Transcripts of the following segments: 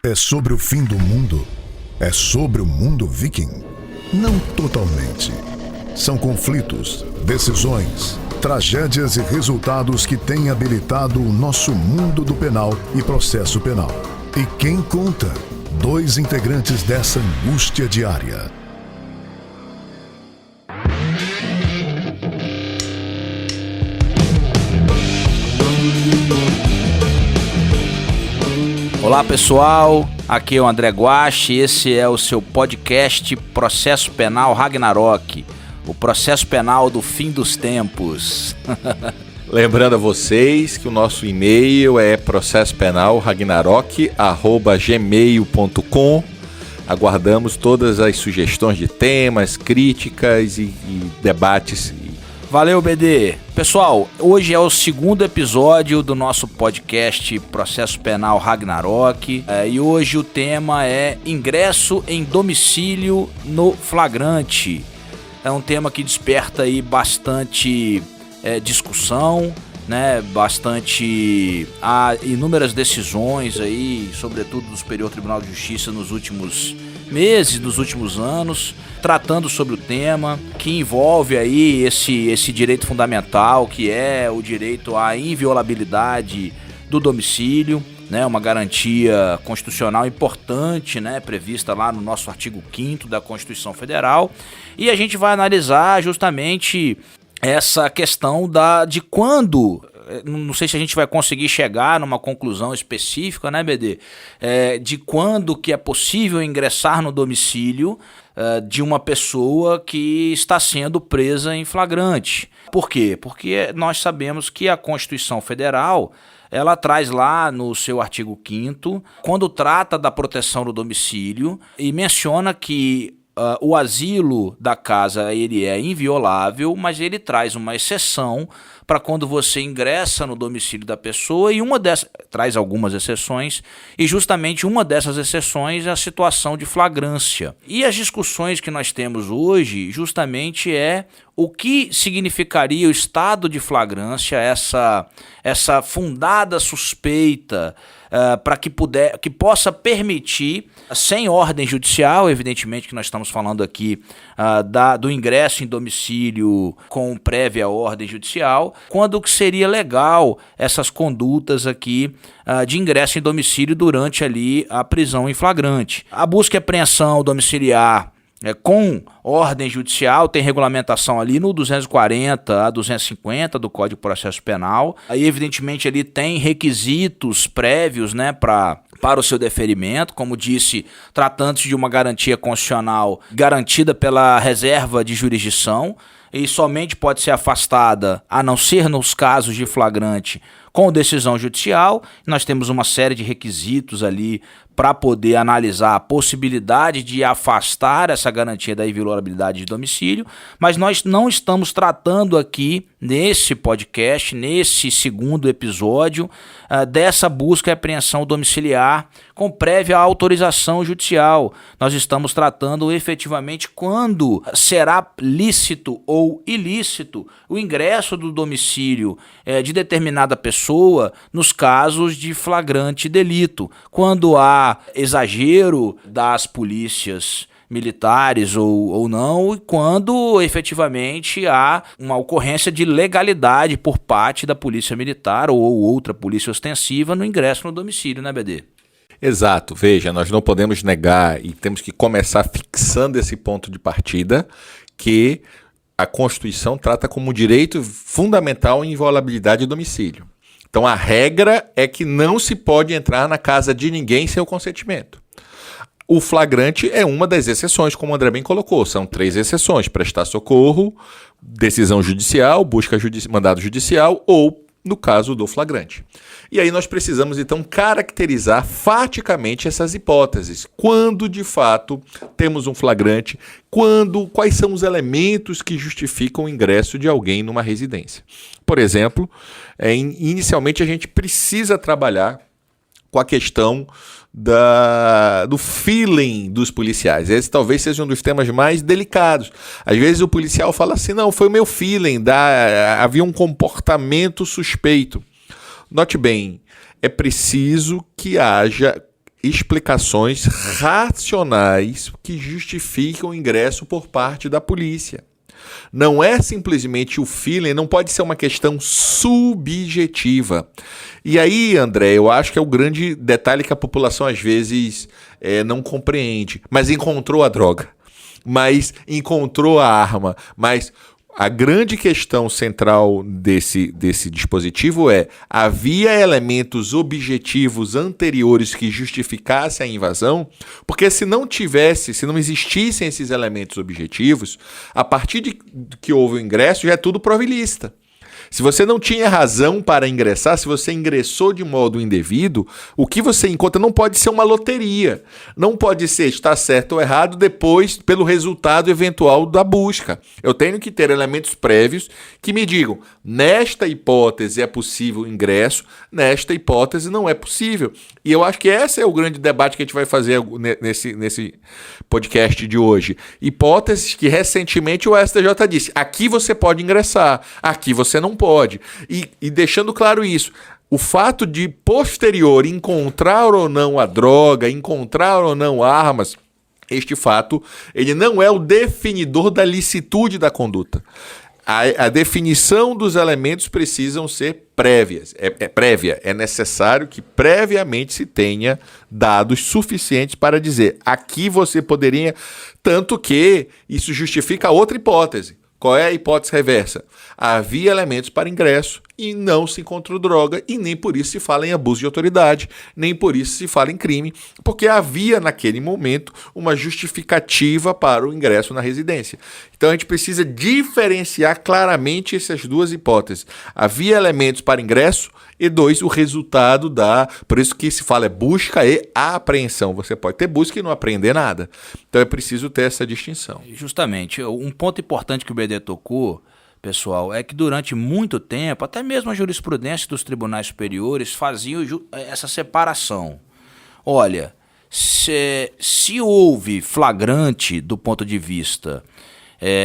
É sobre o fim do mundo? É sobre o mundo viking? Não totalmente. São conflitos, decisões, tragédias e resultados que têm habilitado o nosso mundo do penal e processo penal. E quem conta? 2 integrantes dessa angústia diária. Olá pessoal, aqui é o André Guache e esse é o seu podcast Processo Penal Ragnarok, o processo penal do fim dos tempos. Lembrando a vocês que o nosso e-mail é processopenalragnarok@gmail.com. Aguardamos todas as sugestões de temas, críticas e debates. Valeu, BD. Pessoal, hoje é o 2º episódio do nosso podcast Processo Penal Ragnarok e hoje o tema é ingresso em domicílio no flagrante. É um tema que desperta aí bastante discussão, né? Há inúmeras decisões aí, sobretudo do Superior Tribunal de Justiça nos últimos meses, nos últimos anos, tratando sobre o tema, que envolve aí esse direito fundamental, que é o direito à inviolabilidade do domicílio, né, uma garantia constitucional importante, né, prevista lá no nosso artigo 5º da Constituição Federal, e a gente vai analisar justamente essa questão de quando. Não sei se a gente vai conseguir chegar numa conclusão específica, né, BD? De quando que é possível ingressar no domicílio de uma pessoa que está sendo presa em flagrante. Por quê? Porque nós sabemos que a Constituição Federal, ela traz lá no seu artigo 5º, quando trata da proteção do domicílio, e menciona que o asilo da casa ele é inviolável, mas ele traz uma exceção para quando você ingressa no domicílio da pessoa, e traz algumas exceções, e justamente uma dessas exceções é a situação de flagrância. E as discussões que nós temos hoje justamente é o que significaria o estado de flagrância, essa fundada suspeita para que possa permitir, sem ordem judicial, evidentemente que nós estamos falando aqui do ingresso em domicílio com prévia ordem judicial, quando que seria legal essas condutas aqui de ingresso em domicílio durante ali a prisão em flagrante. A busca e apreensão domiciliar com ordem judicial tem regulamentação ali no 240 a 250 do Código de Processo Penal. Aí, evidentemente, ali tem requisitos prévios, né, para o seu deferimento, como disse, tratando-se de uma garantia constitucional garantida pela reserva de jurisdição, e somente pode ser afastada, a não ser nos casos de flagrante, com decisão judicial. Nós temos uma série de requisitos ali para poder analisar a possibilidade de afastar essa garantia da inviolabilidade de domicílio, mas nós não estamos tratando aqui, nesse podcast, nesse 2º episódio, dessa busca e apreensão domiciliar com prévia autorização judicial. Nós estamos tratando efetivamente quando será lícito ou ilícito o ingresso do domicílio de determinada pessoa nos casos de flagrante delito, quando há exagero das polícias militares ou não, e quando efetivamente há uma ocorrência de legalidade por parte da polícia militar ou outra polícia ostensiva no ingresso no domicílio, né, BD? Exato, veja, nós não podemos negar e temos que começar fixando esse ponto de partida que a Constituição trata como direito fundamental a inviolabilidade de domicílio. Então a regra é que não se pode entrar na casa de ninguém sem o consentimento. O flagrante é uma das exceções, como o André bem colocou. São 3 exceções: prestar socorro, decisão judicial, mandado judicial ou, no caso do flagrante. E aí nós precisamos então caracterizar faticamente essas hipóteses. Quando de fato temos um flagrante, quais são os elementos que justificam o ingresso de alguém numa residência. Por exemplo, inicialmente a gente precisa trabalhar com a questão do feeling dos policiais. Esse talvez seja um dos temas mais delicados. Às vezes o policial fala assim, não, foi o meu feeling, havia um comportamento suspeito. Note bem, é preciso que haja explicações racionais que justificam o ingresso por parte da polícia. Não é simplesmente o feeling, não pode ser uma questão subjetiva. E aí, André, eu acho que é o grande detalhe que a população às vezes não compreende. Mas encontrou a droga, mas encontrou a arma, mas a grande questão central desse dispositivo é: havia elementos objetivos anteriores que justificassem a invasão? Porque se não existissem esses elementos objetivos, a partir de que houve o ingresso, já é tudo provilista. Se você não tinha razão para ingressar, se você ingressou de modo indevido, o que você encontra não pode ser uma loteria. Não pode ser estar certo ou errado depois pelo resultado eventual da busca. Eu tenho que ter elementos prévios que me digam: nesta hipótese é possível ingresso, nesta hipótese não é possível. E eu acho que esse é o grande debate que a gente vai fazer nesse podcast de hoje. Hipóteses que recentemente o STJ disse: aqui você pode ingressar, aqui você não pode. E deixando claro isso, o fato de posterior encontrar ou não a droga, encontrar ou não armas, este fato, ele não é o definidor da licitude da conduta. A definição dos elementos precisam ser prévias. Prévia. É necessário que previamente se tenha dados suficientes para dizer: aqui você poderia... Tanto que isso justifica outra hipótese. Qual é a hipótese reversa? Havia elementos para ingresso e não se encontrou droga, e nem por isso se fala em abuso de autoridade, nem por isso se fala em crime, porque havia naquele momento uma justificativa para o ingresso na residência. Então a gente precisa diferenciar claramente essas duas hipóteses. Havia elementos para ingresso e 2, o resultado por isso que se fala busca e apreensão. Você pode ter busca e não apreender nada. Então é preciso ter essa distinção. Justamente, um ponto importante que o BD tocou, pessoal, é que durante muito tempo, até mesmo a jurisprudência dos tribunais superiores fazia essa separação. Olha, se houve flagrante do ponto de vista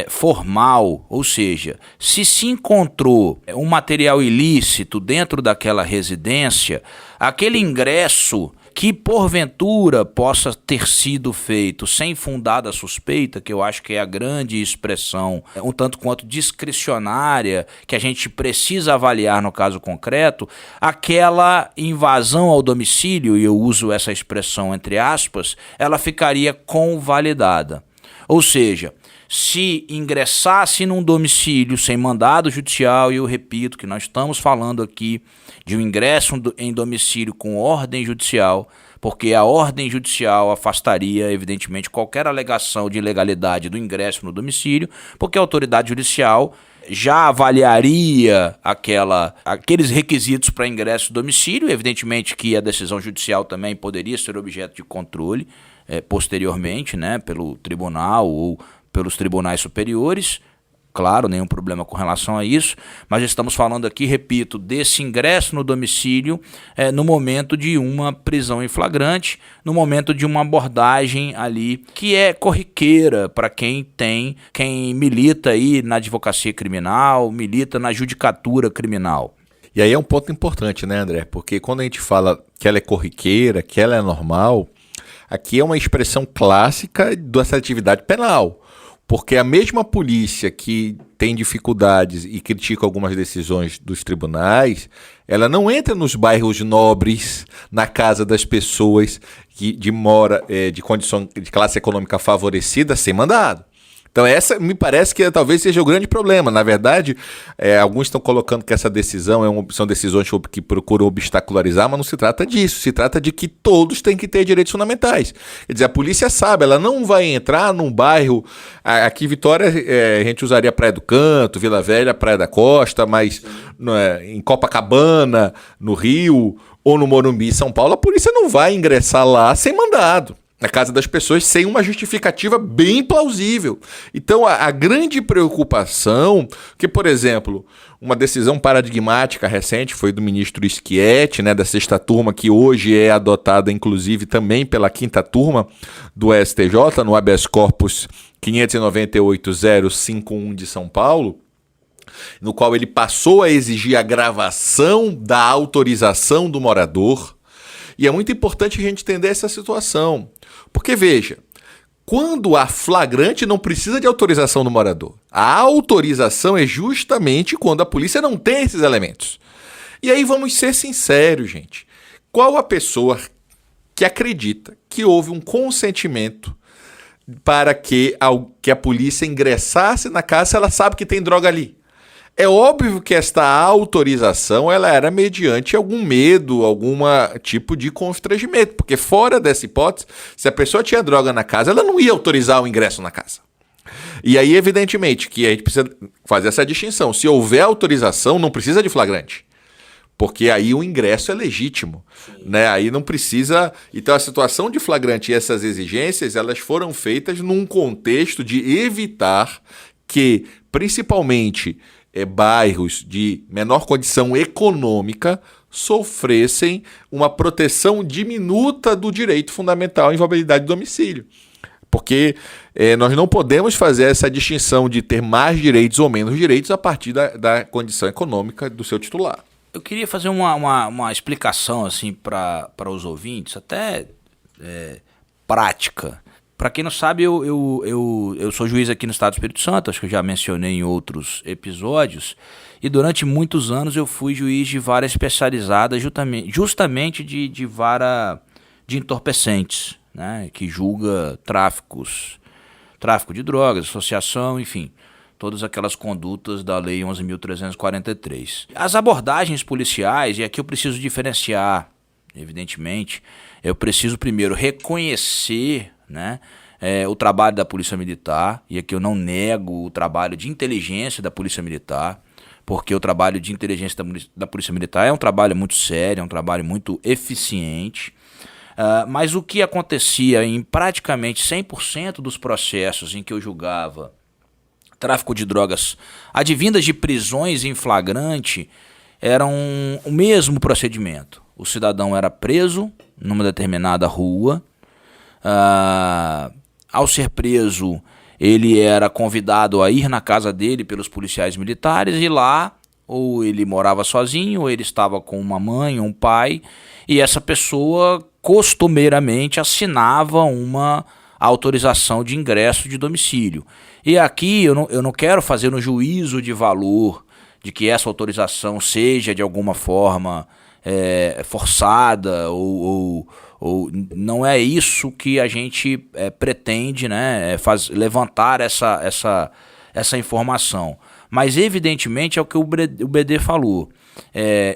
formal, ou seja, se encontrou um material ilícito dentro daquela residência, aquele ingresso que porventura possa ter sido feito sem fundada suspeita, que eu acho que é a grande expressão, um tanto quanto discricionária, que a gente precisa avaliar no caso concreto, aquela invasão ao domicílio, e eu uso essa expressão entre aspas, ela ficaria convalidada. Ou seja, se ingressasse num domicílio sem mandado judicial, e eu repito que nós estamos falando aqui de um ingresso em domicílio com ordem judicial, porque a ordem judicial afastaria, evidentemente, qualquer alegação de ilegalidade do ingresso no domicílio, porque a autoridade judicial já avaliaria aqueles requisitos para ingresso no domicílio. Evidentemente que a decisão judicial também poderia ser objeto de controle posteriormente, né, pelo tribunal ou pelos tribunais superiores. Claro, nenhum problema com relação a isso, mas estamos falando aqui, repito, desse ingresso no domicílio no momento de uma prisão em flagrante, no momento de uma abordagem ali que é corriqueira para quem milita aí na advocacia criminal, milita na judicatura criminal. E aí é um ponto importante, né, André? Porque quando a gente fala que ela é corriqueira, que ela é normal, aqui é uma expressão clássica dessa atividade penal. Porque a mesma polícia que tem dificuldades e critica algumas decisões dos tribunais, ela não entra nos bairros nobres, na casa das pessoas de condição de classe econômica favorecida sem mandado. Então essa me parece que talvez seja o grande problema. Na verdade, alguns estão colocando que essa decisão são decisões que procuram obstacularizar, mas não se trata disso. Se trata de que todos têm que ter direitos fundamentais. Quer dizer, a polícia sabe, ela não vai entrar num bairro... Aqui em Vitória a gente usaria Praia do Canto, Vila Velha, Praia da Costa, mas em Copacabana, no Rio ou no Morumbi, São Paulo, a polícia não vai ingressar lá sem mandado na casa das pessoas sem uma justificativa bem plausível. Então, a grande preocupação, que, por exemplo, uma decisão paradigmática recente foi do ministro Schietti, né, da sexta turma, que hoje é adotada, inclusive, também pela quinta turma do STJ, no habeas corpus 598.051 de São Paulo, no qual ele passou a exigir a gravação da autorização do morador. E é muito importante a gente entender essa situação. Porque, veja, quando há flagrante, não precisa de autorização do morador. A autorização é justamente quando a polícia não tem esses elementos. E aí vamos ser sinceros, gente. Qual a pessoa que acredita que houve um consentimento para que a polícia ingressasse na casa se ela sabe que tem droga ali? É óbvio que esta autorização ela era mediante algum medo, algum tipo de constrangimento, porque fora dessa hipótese, se a pessoa tinha droga na casa, ela não ia autorizar o ingresso na casa. E aí, evidentemente, que a gente precisa fazer essa distinção. Se houver autorização, não precisa de flagrante, porque aí o ingresso é legítimo, né? Aí não precisa... Então, a situação de flagrante e essas exigências, elas foram feitas num contexto de evitar que, principalmente... bairros de menor condição econômica sofressem uma proteção diminuta do direito fundamental à inviolabilidade do domicílio. Porque nós não podemos fazer essa distinção de ter mais direitos ou menos direitos a partir da condição econômica do seu titular. Eu queria fazer uma explicação assim, para os ouvintes, até prática. Para quem não sabe, eu sou juiz aqui no Estado do Espírito Santo, acho que eu já mencionei em outros episódios, e durante muitos anos eu fui juiz de vara especializada justamente de vara de entorpecentes, né, que julga tráfico de drogas, associação, enfim, todas aquelas condutas da Lei 11.343. As abordagens policiais, e aqui eu preciso diferenciar, evidentemente, eu preciso primeiro reconhecer, né, o trabalho da Polícia Militar, e aqui eu não nego o trabalho de inteligência da Polícia Militar, porque o trabalho de inteligência da Polícia Militar é um trabalho muito sério, é um trabalho muito eficiente, mas o que acontecia em praticamente 100% dos processos em que eu julgava tráfico de drogas advindas de prisões em flagrante eram o mesmo procedimento. O cidadão era preso numa determinada rua. Ao ser preso, ele era convidado a ir na casa dele pelos policiais militares, e lá ou ele morava sozinho, ou ele estava com uma mãe, um pai, e essa pessoa costumeiramente assinava uma autorização de ingresso de domicílio. E aqui eu não quero fazer um juízo de valor de que essa autorização seja de alguma forma forçada ou não é isso que a gente pretende, né, levantar essa informação. Mas evidentemente é o que o BD falou.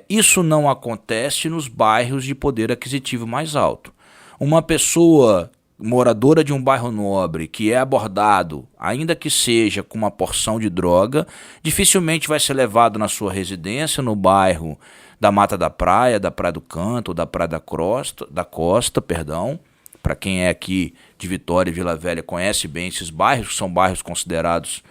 Isso não acontece nos bairros de poder aquisitivo mais alto. Uma pessoa moradora de um bairro nobre que é abordado, ainda que seja com uma porção de droga, dificilmente vai ser levado na sua residência no bairro da Mata da Praia do Canto, ou da Praia da Costa, para quem é aqui de Vitória e Vila Velha conhece bem esses bairros, que são bairros considerados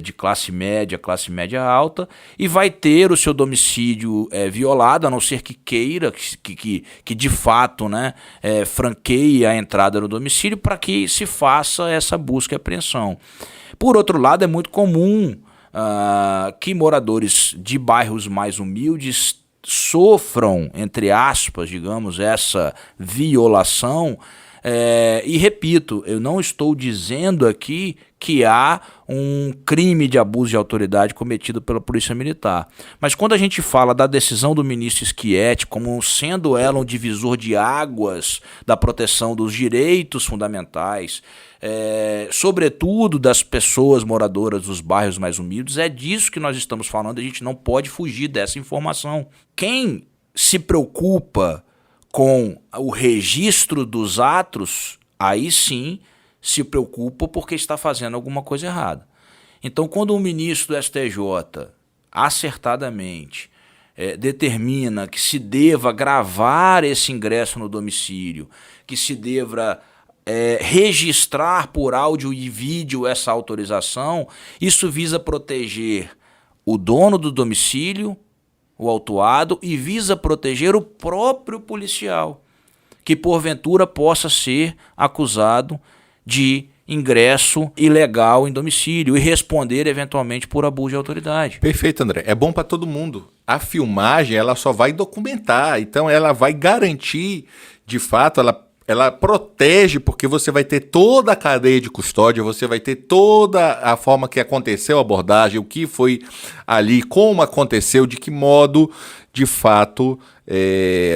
de classe média alta, e vai ter o seu domicílio violado, a não ser que queira, que de fato, né, franqueie a entrada no domicílio para que se faça essa busca e apreensão. Por outro lado, é muito comum que moradores de bairros mais humildes sofram, entre aspas, digamos, essa violação. E repito, eu não estou dizendo aqui que há um crime de abuso de autoridade cometido pela Polícia Militar. Mas quando a gente fala da decisão do ministro Schietti como sendo ela um divisor de águas da proteção dos direitos fundamentais, sobretudo das pessoas moradoras dos bairros mais humildes, é disso que nós estamos falando, a gente não pode fugir dessa informação. Quem se preocupa com o registro dos atos, aí sim se preocupa porque está fazendo alguma coisa errada. Então, quando o ministro do STJ, acertadamente, determina que se deva gravar esse ingresso no domicílio, que se deva registrar por áudio e vídeo essa autorização, isso visa proteger o dono do domicílio, o autuado, e visa proteger o próprio policial, que porventura possa ser acusado de ingresso ilegal em domicílio e responder eventualmente por abuso de autoridade. Perfeito, André. É bom para todo mundo. A filmagem, ela só vai documentar, então ela vai garantir, de fato, ela protege, porque você vai ter toda a cadeia de custódia, você vai ter toda a forma que aconteceu a abordagem, o que foi ali, como aconteceu, de que modo, de fato,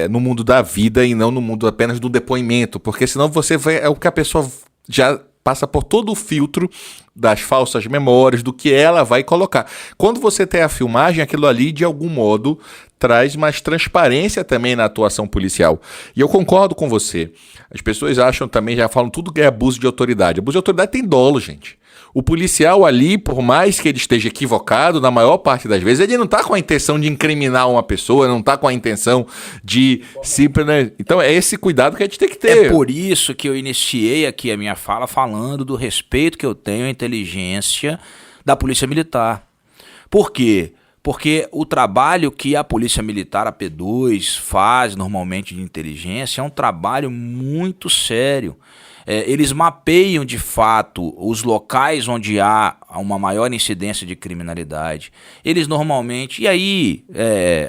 no mundo da vida e não no mundo apenas do depoimento, porque senão você vai, é o que a pessoa já passa por todo o filtro das falsas memórias, do que ela vai colocar. Quando você tem a filmagem, aquilo ali, de algum modo, traz mais transparência também na atuação policial. E eu concordo com você. As pessoas acham também, já falam tudo que é abuso de autoridade. Abuso de autoridade tem dolo, gente. O policial ali, por mais que ele esteja equivocado, na maior parte das vezes, ele não está com a intenção de incriminar uma pessoa, não está com a intenção de se... Então é esse cuidado que a gente tem que ter. É por isso que eu iniciei aqui a minha fala falando do respeito que eu tenho à inteligência da Polícia Militar. Por quê? Porque o trabalho que a Polícia Militar, a P2, faz normalmente de inteligência é um trabalho muito sério. Eles mapeiam de fato os locais onde há uma maior incidência de criminalidade. Eles normalmente... E aí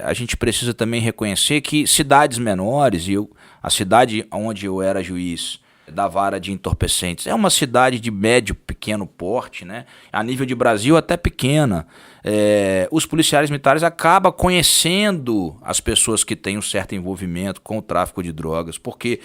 a gente precisa também reconhecer que cidades menores, a cidade onde eu era juiz da vara de entorpecentes é uma cidade de médio, pequeno porte, né? A nível de Brasil até pequena. Os policiais militares acabam conhecendo as pessoas que têm um certo envolvimento com o tráfico de drogas, porque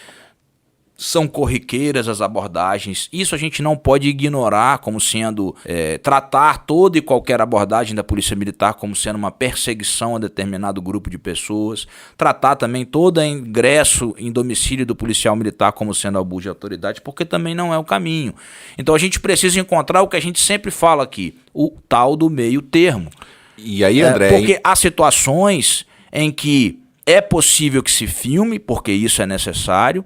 são corriqueiras as abordagens. Isso a gente não pode ignorar como sendo... tratar toda e qualquer abordagem da Polícia Militar como sendo uma perseguição a determinado grupo de pessoas. Tratar também todo ingresso em domicílio do policial militar como sendo abuso de autoridade, porque também não é o caminho. Então a gente precisa encontrar o que a gente sempre fala aqui, o tal do meio termo. E aí, André... porque há situações em que é possível que se filme, porque isso é necessário.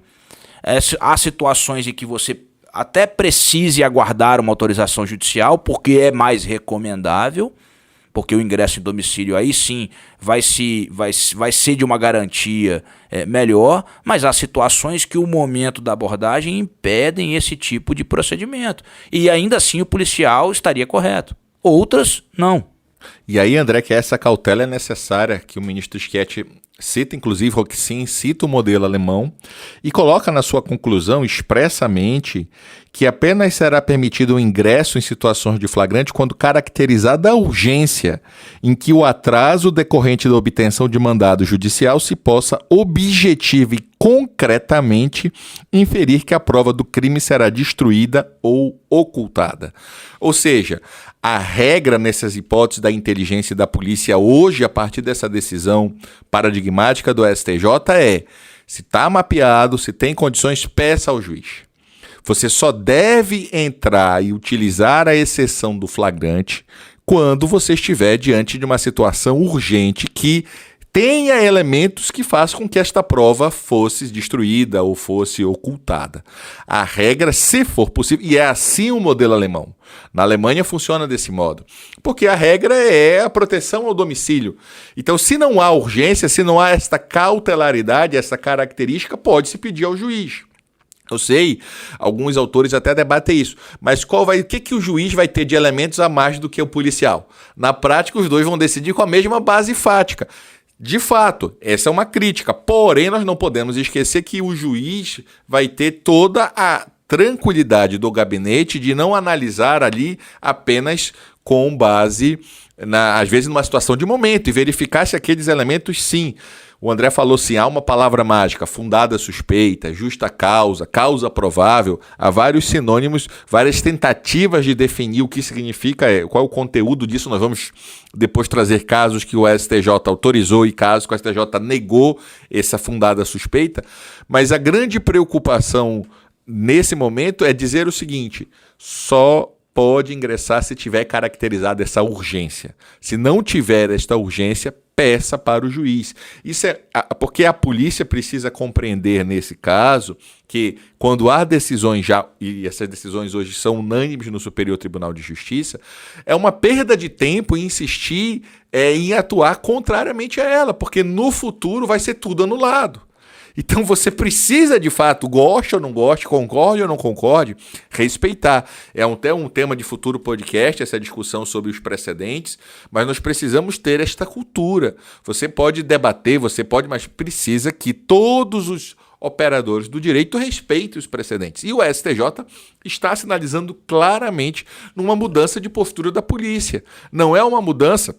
Há situações em que você até precise aguardar uma autorização judicial, porque é mais recomendável, porque o ingresso em domicílio aí sim vai ser de uma garantia melhor, mas há situações que o momento da abordagem impedem esse tipo de procedimento. E ainda assim o policial estaria correto. Outras, não. E aí, André, que essa cautela é necessária, que o ministro Schietti cita, inclusive, Roxin cita o modelo alemão e coloca na sua conclusão expressamente que apenas será permitido o ingresso em situações de flagrante quando caracterizada a urgência em que o atraso decorrente da obtenção de mandado judicial se possa objetiva e concretamente inferir que a prova do crime será destruída ou ocultada. Ou seja, a regra nessas hipóteses da inteligência e da polícia hoje, a partir dessa decisão paradigmática do STJ, se está mapeado, se tem condições, peça ao juiz. Você só deve entrar e utilizar a exceção do flagrante quando você estiver diante de uma situação urgente que tenha elementos que façam com que esta prova fosse destruída ou fosse ocultada. A regra, se for possível, e é assim o modelo alemão. Na Alemanha funciona desse modo, porque a regra é a proteção ao domicílio. Então, se não há urgência, se não há esta cautelaridade, essa característica, pode-se pedir ao juiz. Eu sei, alguns autores até debatem isso, mas o que o juiz vai ter de elementos a mais do que o policial? Na prática, os dois vão decidir com a mesma base fática. De fato, essa é uma crítica, porém nós não podemos esquecer que o juiz vai ter toda a tranquilidade do gabinete de não analisar ali apenas com base, às vezes, numa situação de momento e verificar se aqueles elementos, sim. O André falou assim, há uma palavra mágica, fundada suspeita, justa causa, causa provável, há vários sinônimos, várias tentativas de definir o que significa, qual é o conteúdo disso. Nós vamos depois trazer casos que o STJ autorizou e casos que o STJ negou essa fundada suspeita, mas a grande preocupação nesse momento é dizer o seguinte, só pode ingressar se tiver caracterizada essa urgência. Se não tiver esta urgência, peça para o juiz. Isso porque a polícia precisa compreender nesse caso que quando há decisões já, e essas decisões hoje são unânimes no Superior Tribunal de Justiça, é uma perda de tempo em insistir em atuar contrariamente a ela, porque no futuro vai ser tudo anulado. Então você precisa, de fato, goste ou não goste, concorde ou não concorde, respeitar. É até um tema de futuro podcast, essa discussão sobre os precedentes, mas nós precisamos ter esta cultura. Você pode debater, mas precisa que todos os operadores do direito respeitem os precedentes. E o STJ está sinalizando claramente numa mudança de postura da polícia. Não é uma mudança,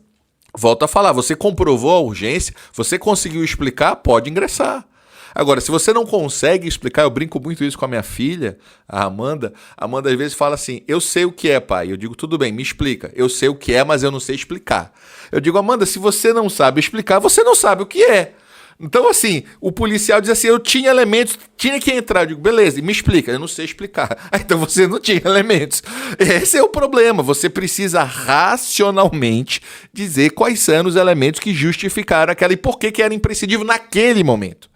volto a falar, você comprovou a urgência, você conseguiu explicar, pode ingressar. Agora, se você não consegue explicar, eu brinco muito isso com a minha filha, a Amanda. A Amanda às vezes fala assim, eu sei o que é, pai. Eu digo, tudo bem, me explica. Eu sei o que é, mas eu não sei explicar. Eu digo, Amanda, se você não sabe explicar, você não sabe o que é. Então, assim, o policial diz assim, eu tinha elementos, tinha que entrar. Eu digo, beleza, me explica. Eu não sei explicar. Então você não tinha elementos. Esse é o problema. Você precisa racionalmente dizer quais são os elementos que justificaram aquela e por que era imprescindível naquele momento.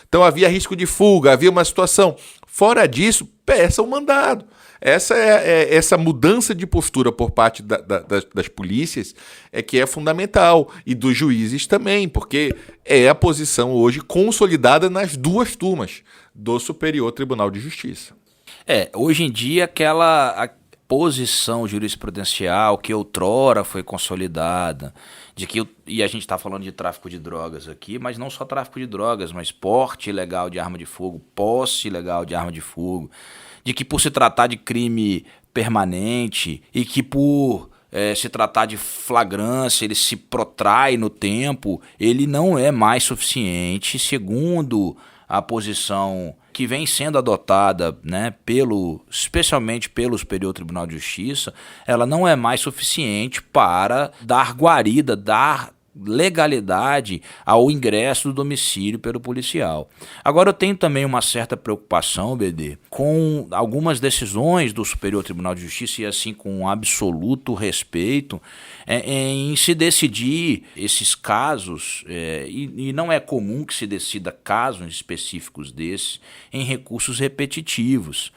Então havia risco de fuga, havia uma situação. Fora disso, peça o mandado. Essa mudança de postura por parte das polícias é que é fundamental. E dos juízes também, porque é a posição hoje consolidada nas duas turmas do Superior Tribunal de Justiça. Hoje em dia a posição jurisprudencial que outrora foi consolidada, e a gente está falando de tráfico de drogas aqui, mas não só tráfico de drogas, mas porte ilegal de arma de fogo, posse ilegal de arma de fogo, de que por se tratar de crime permanente e que por se tratar de flagrância, ele se protrai no tempo, ele não é mais suficiente, segundo a posição que vem sendo adotada, né, especialmente pelo Superior Tribunal de Justiça, ela não é mais suficiente para dar guarida, dar legalidade ao ingresso do domicílio pelo policial. Agora eu tenho também uma certa preocupação, BD, com algumas decisões do Superior Tribunal de Justiça e assim com um absoluto respeito em se decidir esses casos, e não é comum que se decida casos específicos desses em recursos repetitivos.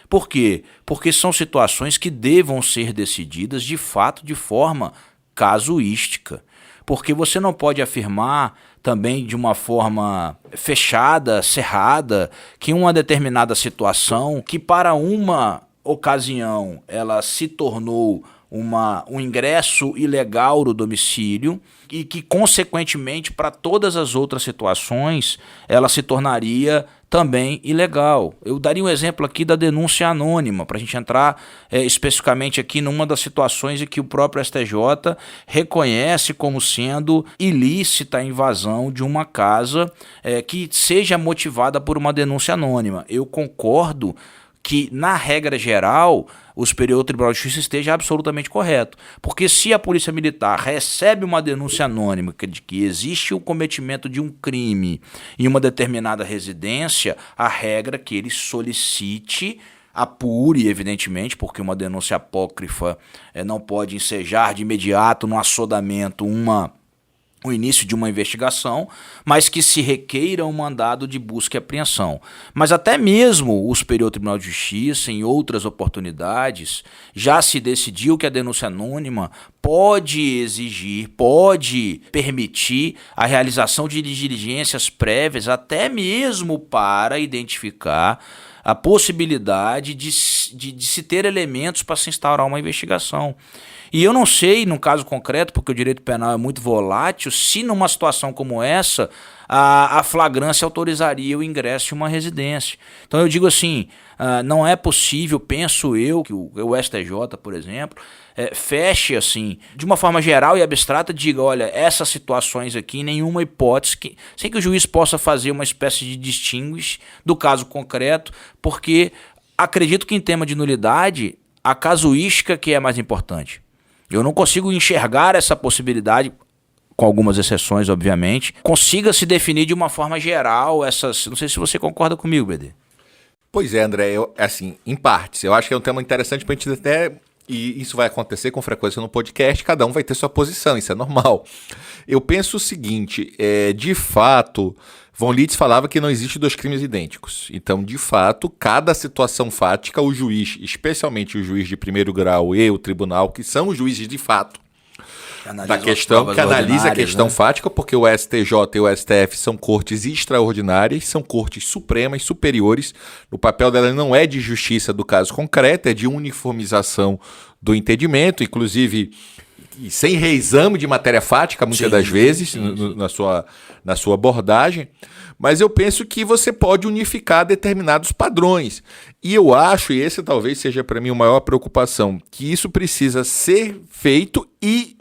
Por quê? Porque são situações que devam ser decididas de fato de forma casuística. Porque você não pode afirmar também de uma forma fechada, cerrada, que uma determinada situação, que para uma ocasião ela se tornou um ingresso ilegal no domicílio e que, consequentemente, para todas as outras situações, ela se tornaria também ilegal. Eu daria um exemplo aqui da denúncia anônima, para a gente entrar especificamente aqui numa das situações em que o próprio STJ reconhece como sendo ilícita a invasão de uma casa que seja motivada por uma denúncia anônima. Eu concordo que, na regra geral, o Superior Tribunal de Justiça esteja absolutamente correto. Porque se a Polícia Militar recebe uma denúncia anônima de que existe o cometimento de um crime em uma determinada residência, a regra é que ele solicite, apure, evidentemente, porque uma denúncia apócrifa não pode ensejar de imediato no assodamento o início de uma investigação, mas que se requeira um mandado de busca e apreensão. Mas até mesmo o Superior Tribunal de Justiça, em outras oportunidades, já se decidiu que a denúncia anônima pode exigir, pode permitir a realização de diligências prévias, até mesmo para identificar a possibilidade de se ter elementos para se instaurar uma investigação. E eu não sei, no caso concreto, porque o direito penal é muito volátil, se numa situação como essa, a flagrância autorizaria o ingresso de uma residência. Então eu digo assim, não é possível, penso eu, que o STJ, por exemplo, feche assim, de uma forma geral e abstrata, diga, olha, essas situações aqui, nenhuma hipótese, sem que o juiz possa fazer uma espécie de distinguish do caso concreto, porque acredito que em tema de nulidade, a casuística que é mais importante. Eu não consigo enxergar essa possibilidade, com algumas exceções, obviamente, consiga se definir de uma forma geral essas... Não sei se você concorda comigo, BD. Pois é, André, assim, em partes. Eu acho que é um tema interessante para a gente até... E isso vai acontecer com frequência no podcast, cada um vai ter sua posição, isso é normal. Eu penso o seguinte, de fato, Von Litz falava que não existe dois crimes idênticos. Então, de fato, cada situação fática, o juiz, especialmente o juiz de primeiro grau e o tribunal, que são os juízes de fato, da questão, que analisa a questão, né, fática, porque o STJ e o STF são cortes extraordinárias, são cortes supremas, superiores. O papel dela não é de justiça do caso concreto, é de uniformização do entendimento, inclusive sem reexame de matéria fática, muitas das vezes, na sua abordagem. Mas eu penso que você pode unificar determinados padrões. E eu acho, e esse talvez seja para mim a maior preocupação, que isso precisa ser feito e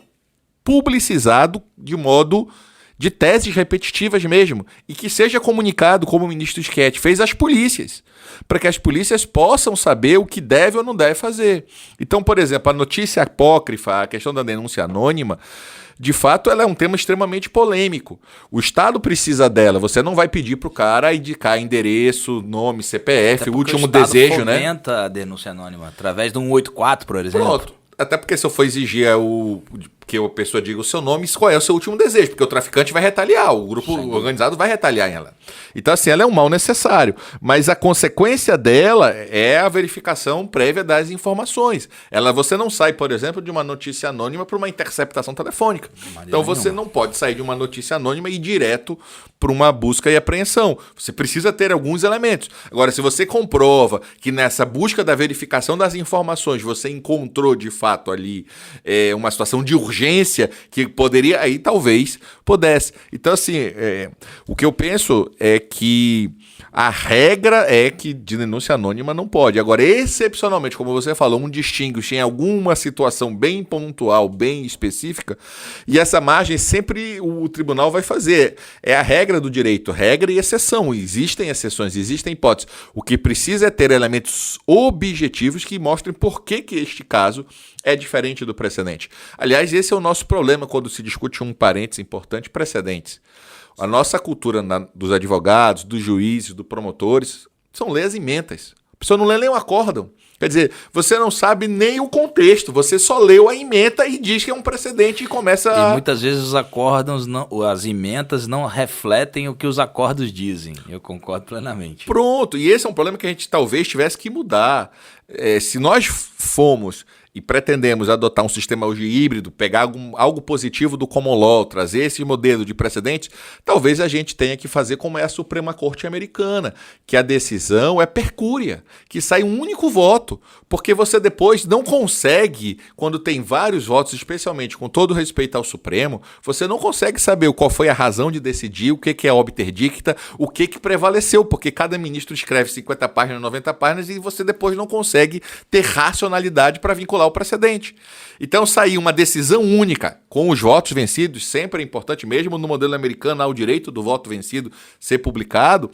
publicizado de modo de teses repetitivas mesmo, e que seja comunicado, como o ministro Schett fez, às polícias, para que as polícias possam saber o que deve ou não deve fazer. Então, por exemplo, a notícia apócrifa, a questão da denúncia anônima, de fato, ela é um tema extremamente polêmico. O Estado precisa dela. Você não vai pedir para o cara indicar endereço, nome, CPF, o último desejo, né? O Estado fomenta a denúncia anônima, através de um 184, por exemplo. Pronto. Até porque se eu for exigir que a pessoa diga o seu nome, qual é o seu último desejo? Porque o traficante vai retaliar, o grupo organizado vai retaliar em ela. Então, assim, ela é um mal necessário. Mas a consequência dela é a verificação prévia das informações. Você não sai, por exemplo, de uma notícia anônima para uma interceptação telefônica. Então, você não pode sair de uma notícia anônima e ir direto para uma busca e apreensão. Você precisa ter alguns elementos. Agora, se você comprova que nessa busca da verificação das informações você encontrou, de fato, ali uma situação de urgência que poderia, aí talvez pudesse. Então, assim, o que eu penso é que a regra é que de denúncia anônima não pode. Agora, excepcionalmente, como você falou, um distingue em alguma situação bem pontual, bem específica, e essa margem sempre o tribunal vai fazer. É a regra do direito, regra e exceção. Existem exceções, existem hipóteses. O que precisa é ter elementos objetivos que mostrem por que este caso é diferente do precedente. Aliás, esse é o nosso problema quando se discute um parênteses importante, precedentes. A nossa cultura dos advogados, dos juízes, dos promotores, são leis ementas. A pessoa não lê nem o acórdão. Quer dizer, você não sabe nem o contexto, você só leu a ementa e diz que é um precedente e começa E muitas vezes os acórdãos, as ementas não refletem o que os acórdãos dizem. Eu concordo plenamente. Pronto, e esse é um problema que a gente talvez tivesse que mudar. Se nós fomos e pretendemos adotar um sistema hoje híbrido, pegar algo positivo do common law, trazer esse modelo de precedentes, talvez a gente tenha que fazer como é a Suprema Corte Americana, que a decisão é percúria, que sai um único voto, porque você depois não consegue, quando tem vários votos, especialmente com todo respeito ao Supremo, você não consegue saber qual foi a razão de decidir, o que é obter dicta, o que prevaleceu, porque cada ministro escreve 50 páginas, 90 páginas, e você depois não consegue ter racionalidade para vincular o precedente. Então, sair uma decisão única com os votos vencidos, sempre é importante, mesmo no modelo americano, há o direito do voto vencido ser publicado.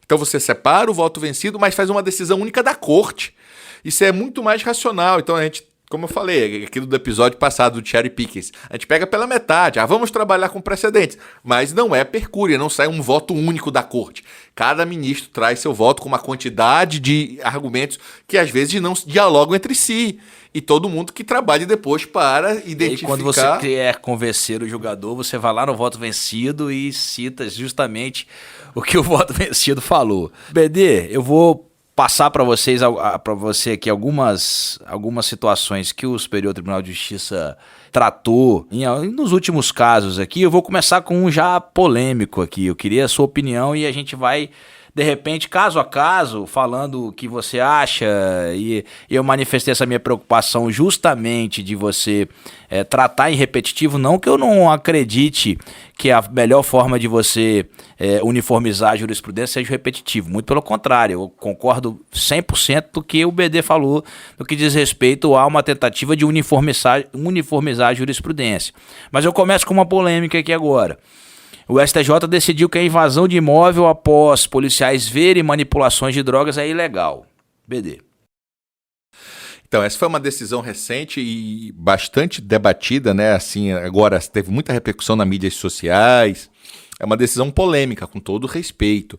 Então, você separa o voto vencido, mas faz uma decisão única da corte. Isso é muito mais racional. Então, a gente, como eu falei, aquilo do episódio passado do Cherry Pickens, a gente pega pela metade, vamos trabalhar com precedentes, mas não é percúria, não sai um voto único da corte. Cada ministro traz seu voto com uma quantidade de argumentos que às vezes não dialogam entre si. E todo mundo que trabalhe depois para identificar... E quando você quer convencer o julgador, você vai lá no voto vencido e cita justamente o que o voto vencido falou. BD, eu vou passar para você aqui algumas situações que o Superior Tribunal de Justiça tratou nos últimos casos aqui. Eu vou começar com um já polêmico aqui. Eu queria a sua opinião e a gente vai, de repente, caso a caso, falando o que você acha, e eu manifestei essa minha preocupação justamente de você tratar em repetitivo, não que eu não acredite que a melhor forma de você uniformizar a jurisprudência seja o repetitivo, muito pelo contrário, eu concordo 100% do que o BD falou no que diz respeito a uma tentativa de uniformizar a jurisprudência. Mas eu começo com uma polêmica aqui agora. O STJ decidiu que a invasão de imóvel após policiais verem manipulações de drogas é ilegal. BD. Então, essa foi uma decisão recente e bastante debatida, né? Assim, agora teve muita repercussão nas mídias sociais. É uma decisão polêmica, com todo respeito.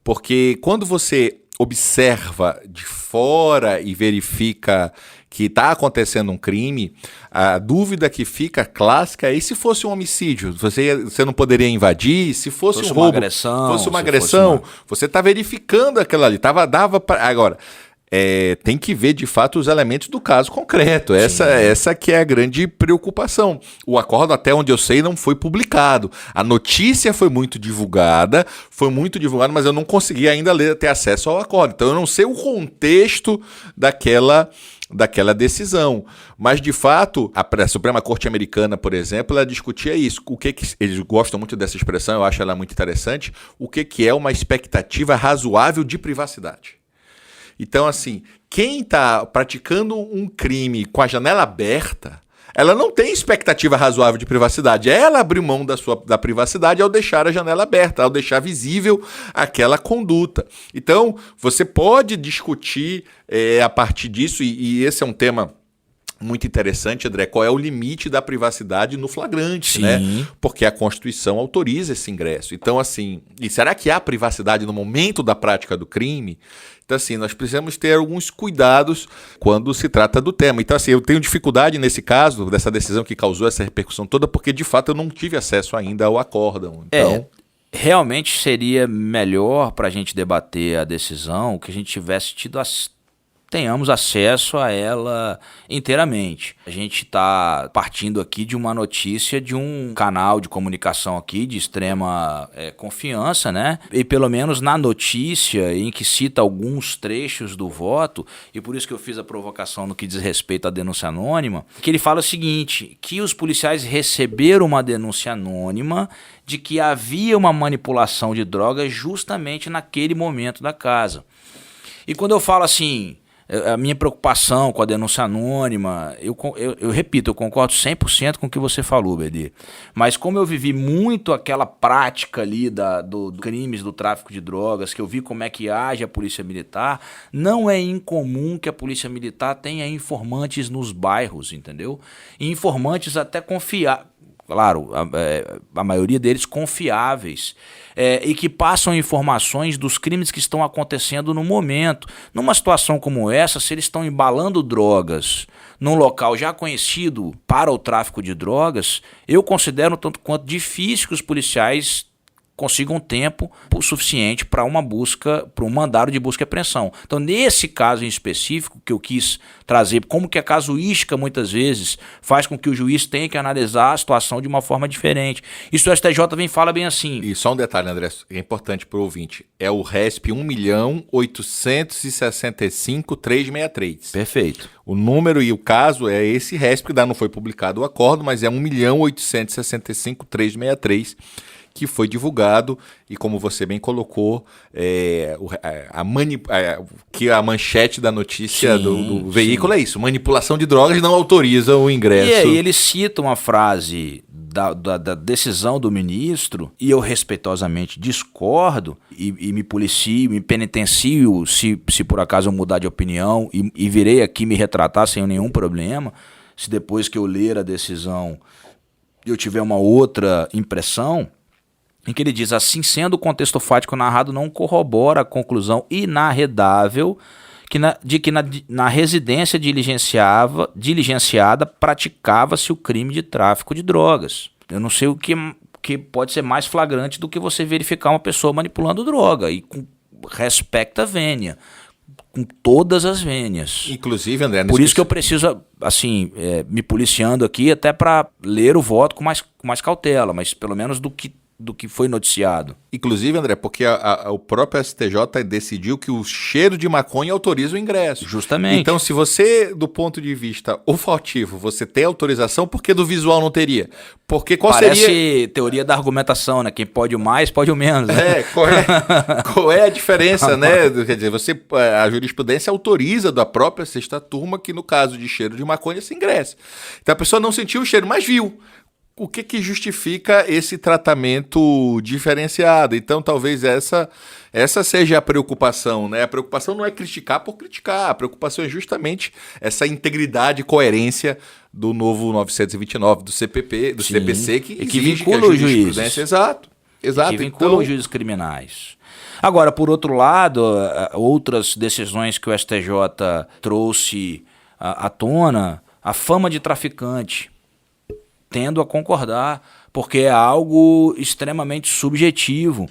Porque quando você observa de fora e verifica que está acontecendo um crime, a dúvida que fica clássica é: e se fosse um homicídio? Você não poderia invadir? Se fosse um roubo, fosse uma agressão, você está verificando aquilo ali. Agora, tem que ver de fato os elementos do caso concreto. Essa que é a grande preocupação. O acordo, até onde eu sei, não foi publicado. A notícia foi muito divulgada, mas eu não consegui ainda ter acesso ao acordo. Então eu não sei o contexto daquela decisão. Mas, de fato, a Suprema Corte Americana, por exemplo, ela discutia isso. Eles gostam muito dessa expressão, eu acho ela muito interessante. O que é uma expectativa razoável de privacidade? Então, assim, quem está praticando um crime com a janela aberta, ela não tem expectativa razoável de privacidade. Ela abriu mão da privacidade ao deixar a janela aberta, ao deixar visível aquela conduta. Então, você pode discutir a partir disso, e esse é um tema muito interessante, André, qual é o limite da privacidade no flagrante, né? Porque a Constituição autoriza esse ingresso. Então, assim, e será que há privacidade no momento da prática do crime? Então, assim, nós precisamos ter alguns cuidados quando se trata do tema. Então, assim, eu tenho dificuldade nesse caso, dessa decisão que causou essa repercussão toda, porque, de fato, eu não tive acesso ainda ao acórdão. Então, realmente seria melhor para a gente debater a decisão que a gente tivesse tenhamos acesso a ela inteiramente. A gente está partindo aqui de uma notícia de um canal de comunicação aqui de extrema confiança, né? E pelo menos na notícia em que cita alguns trechos do voto, e por isso que eu fiz a provocação no que diz respeito à denúncia anônima, que ele fala o seguinte, que os policiais receberam uma denúncia anônima de que havia uma manipulação de drogas justamente naquele momento da casa. E quando eu falo assim, a minha preocupação com a denúncia anônima, eu repito, eu concordo 100% com o que você falou, BD. Mas como eu vivi muito aquela prática ali do crimes do tráfico de drogas, que eu vi como é que age a polícia militar, não é incomum que a polícia militar tenha informantes nos bairros, entendeu? E informantes até confiáveis. Claro, a maioria deles confiáveis, e que passam informações dos crimes que estão acontecendo no momento. Numa situação como essa, se eles estão embalando drogas num local já conhecido para o tráfico de drogas, eu considero tanto quanto difícil que os policiais consigam tempo suficiente para uma busca, para um mandado de busca e apreensão. Então, nesse caso em específico, que eu quis trazer, como que a casuística muitas vezes faz com que o juiz tenha que analisar a situação de uma forma diferente. Isso o STJ fala bem assim. E só um detalhe, André, é importante para o ouvinte. É o RESP 1.865.363. Perfeito. O número e o caso é esse RESP, que não foi publicado o acordo, mas é 1.865.363. Que foi divulgado e, como você bem colocou, que a manchete da notícia do veículo é isso: manipulação de drogas não autoriza o ingresso. E aí ele cita uma frase da decisão do ministro, e eu respeitosamente discordo e me policio, me penitencio se por acaso eu mudar de opinião e virei aqui me retratar sem nenhum problema, se depois que eu ler a decisão eu tiver uma outra impressão, em que ele diz, assim sendo, o contexto fático narrado não corrobora a conclusão inarredável de que na residência diligenciada praticava-se o crime de tráfico de drogas. Eu não sei o que pode ser mais flagrante do que você verificar uma pessoa manipulando droga, e com respecto à vênia, com todas as vênias. Inclusive, André... Por isso que eu preciso, assim, me policiando aqui até para ler o voto com mais cautela, mas pelo menos do que foi noticiado. Inclusive, André, porque o próprio STJ decidiu que o cheiro de maconha autoriza o ingresso. Justamente. Então, se você, do ponto de vista olfativo, você tem autorização, por que do visual não teria? Porque Parece teoria da argumentação, né? Quem pode o mais, pode o menos. Né? Qual é a diferença, né? Quer dizer, a jurisprudência autoriza da própria sexta turma que, no caso de cheiro de maconha, se ingressa. Então, a pessoa não sentiu o cheiro, mas viu. O que justifica esse tratamento diferenciado? Então, talvez essa seja a preocupação, né? A preocupação não é criticar por criticar, a preocupação é justamente essa integridade e coerência do novo 929 do CPP, do CPC, que vincula os juízes. Exato. Que vincula os juízes criminais. Agora, por outro lado, outras decisões que o STJ trouxe à tona, a fama de traficante, tendo a concordar, porque é algo extremamente subjetivo.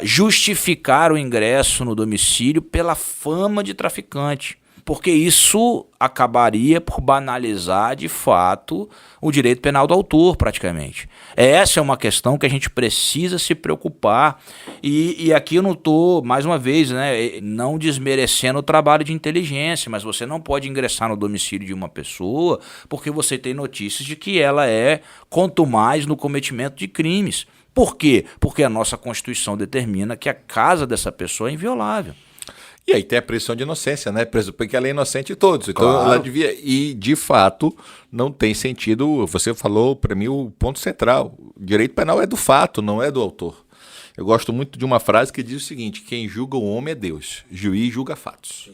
justificar o ingresso no domicílio pela fama de traficante, porque isso acabaria por banalizar, de fato, o direito penal do autor, praticamente. Essa é uma questão que a gente precisa se preocupar, e aqui eu não estou, mais uma vez, né, não desmerecendo o trabalho de inteligência, mas você não pode ingressar no domicílio de uma pessoa porque você tem notícias de que ela é contumaz no cometimento de crimes. Por quê? Porque a nossa Constituição determina que a casa dessa pessoa é inviolável. E aí tem a presunção de inocência, né? Presupõe que ela é inocente de todos. Então Claro. ela devia. E, de fato, não tem sentido. Você falou, para mim, o ponto central. O direito penal é do fato, não é do autor. Eu gosto muito de uma frase que diz o seguinte: quem julga o homem é Deus, juiz julga fatos.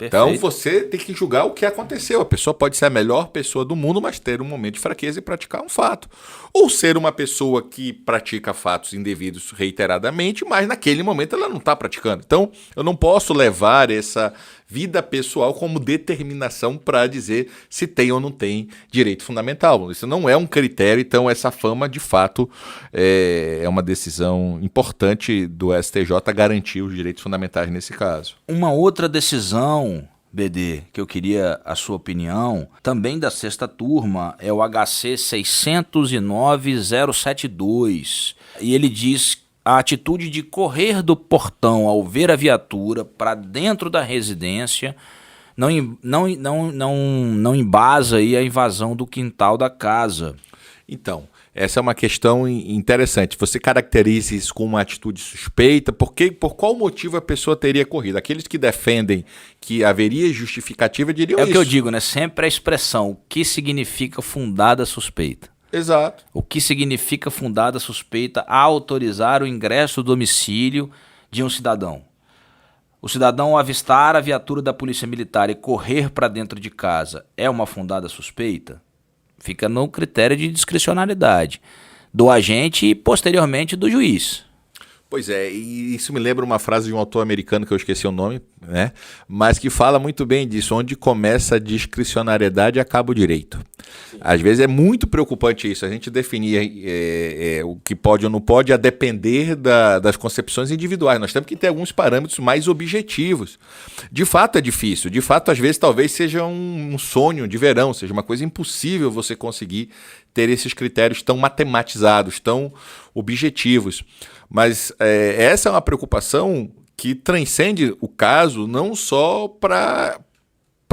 Então Perfeito. você tem que julgar o que aconteceu. A pessoa pode ser a melhor pessoa do mundo, mas ter um momento de fraqueza e praticar um fato. Ou ser uma pessoa que pratica fatos indevidos reiteradamente, mas naquele momento ela não está praticando. Então eu não posso levar essa vida pessoal como determinação para dizer se tem ou não tem direito fundamental. Isso não é um critério, então essa fama de fato é uma decisão importante do STJ garantir os direitos fundamentais nesse caso. Uma outra decisão, BD, que eu queria a sua opinião, também da sexta turma, é o HC 609-072. E ele diz: a atitude de correr do portão ao ver a viatura para dentro da residência não embasa aí a invasão do quintal da casa. Então, essa é uma questão interessante. Você caracteriza isso como uma atitude suspeita, por qual motivo a pessoa teria corrido? Aqueles que defendem que haveria justificativa diriam É isso. o que eu digo, né? Sempre a expressão: o que significa fundada suspeita? Exato. O que significa fundada suspeita a autorizar o ingresso do domicílio de um cidadão? O cidadão, ao avistar a viatura da Polícia Militar e correr para dentro de casa, é uma fundada suspeita? Fica no critério de discricionalidade do agente e, posteriormente, do juiz. Pois é, e isso me lembra uma frase de um autor americano que eu esqueci o nome, né? Mas que fala muito bem disso: onde começa a discricionariedade acaba o direito. Às vezes é muito preocupante isso, a gente definir o que pode ou não pode a depender das concepções individuais. Nós temos que ter alguns parâmetros mais objetivos. De fato é difícil, de fato às vezes talvez seja um sonho de verão, seja uma coisa impossível você conseguir ter esses critérios tão matematizados, tão objetivos. Mas essa é uma preocupação que transcende o caso não só para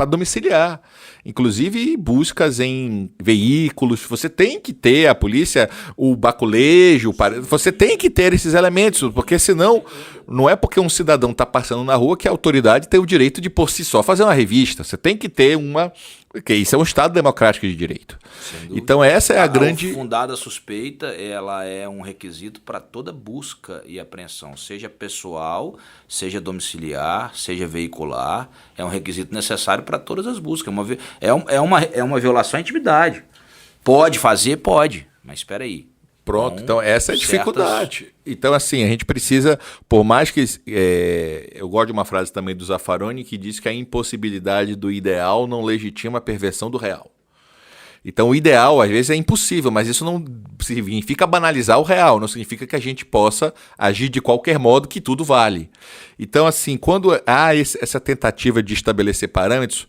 domiciliar. Inclusive buscas em veículos, você tem que ter a polícia, o baculejo, você tem que ter esses elementos, porque senão não é porque um cidadão está passando na rua que a autoridade tem o direito de por si só fazer uma revista. Você tem que ter porque isso é um Estado democrático de direito. Então essa é a grande... fundada suspeita, ela é um requisito para toda busca e apreensão, seja pessoal, seja domiciliar, seja veicular. É um requisito necessário para todas as buscas. É uma violação à intimidade. Pode fazer? Pode. Mas espera aí. Pronto, então essa é a dificuldade. Então, assim, a gente precisa, por mais que... eu gosto de uma frase também do Zaffaroni que diz que a impossibilidade do ideal não legitima a perversão do real. Então, o ideal, às vezes, é impossível, mas isso não significa banalizar o real, não significa que a gente possa agir de qualquer modo que tudo vale. Então, assim, quando há essa tentativa de estabelecer parâmetros,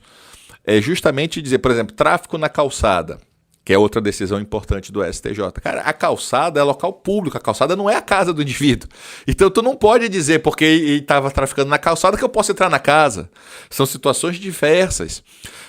é justamente dizer, por exemplo, tráfico na calçada, que é outra decisão importante do STJ. Cara, a calçada é local público, a calçada não é a casa do indivíduo. Então tu não pode dizer, porque ele estava traficando na calçada, que eu posso entrar na casa. São situações diversas.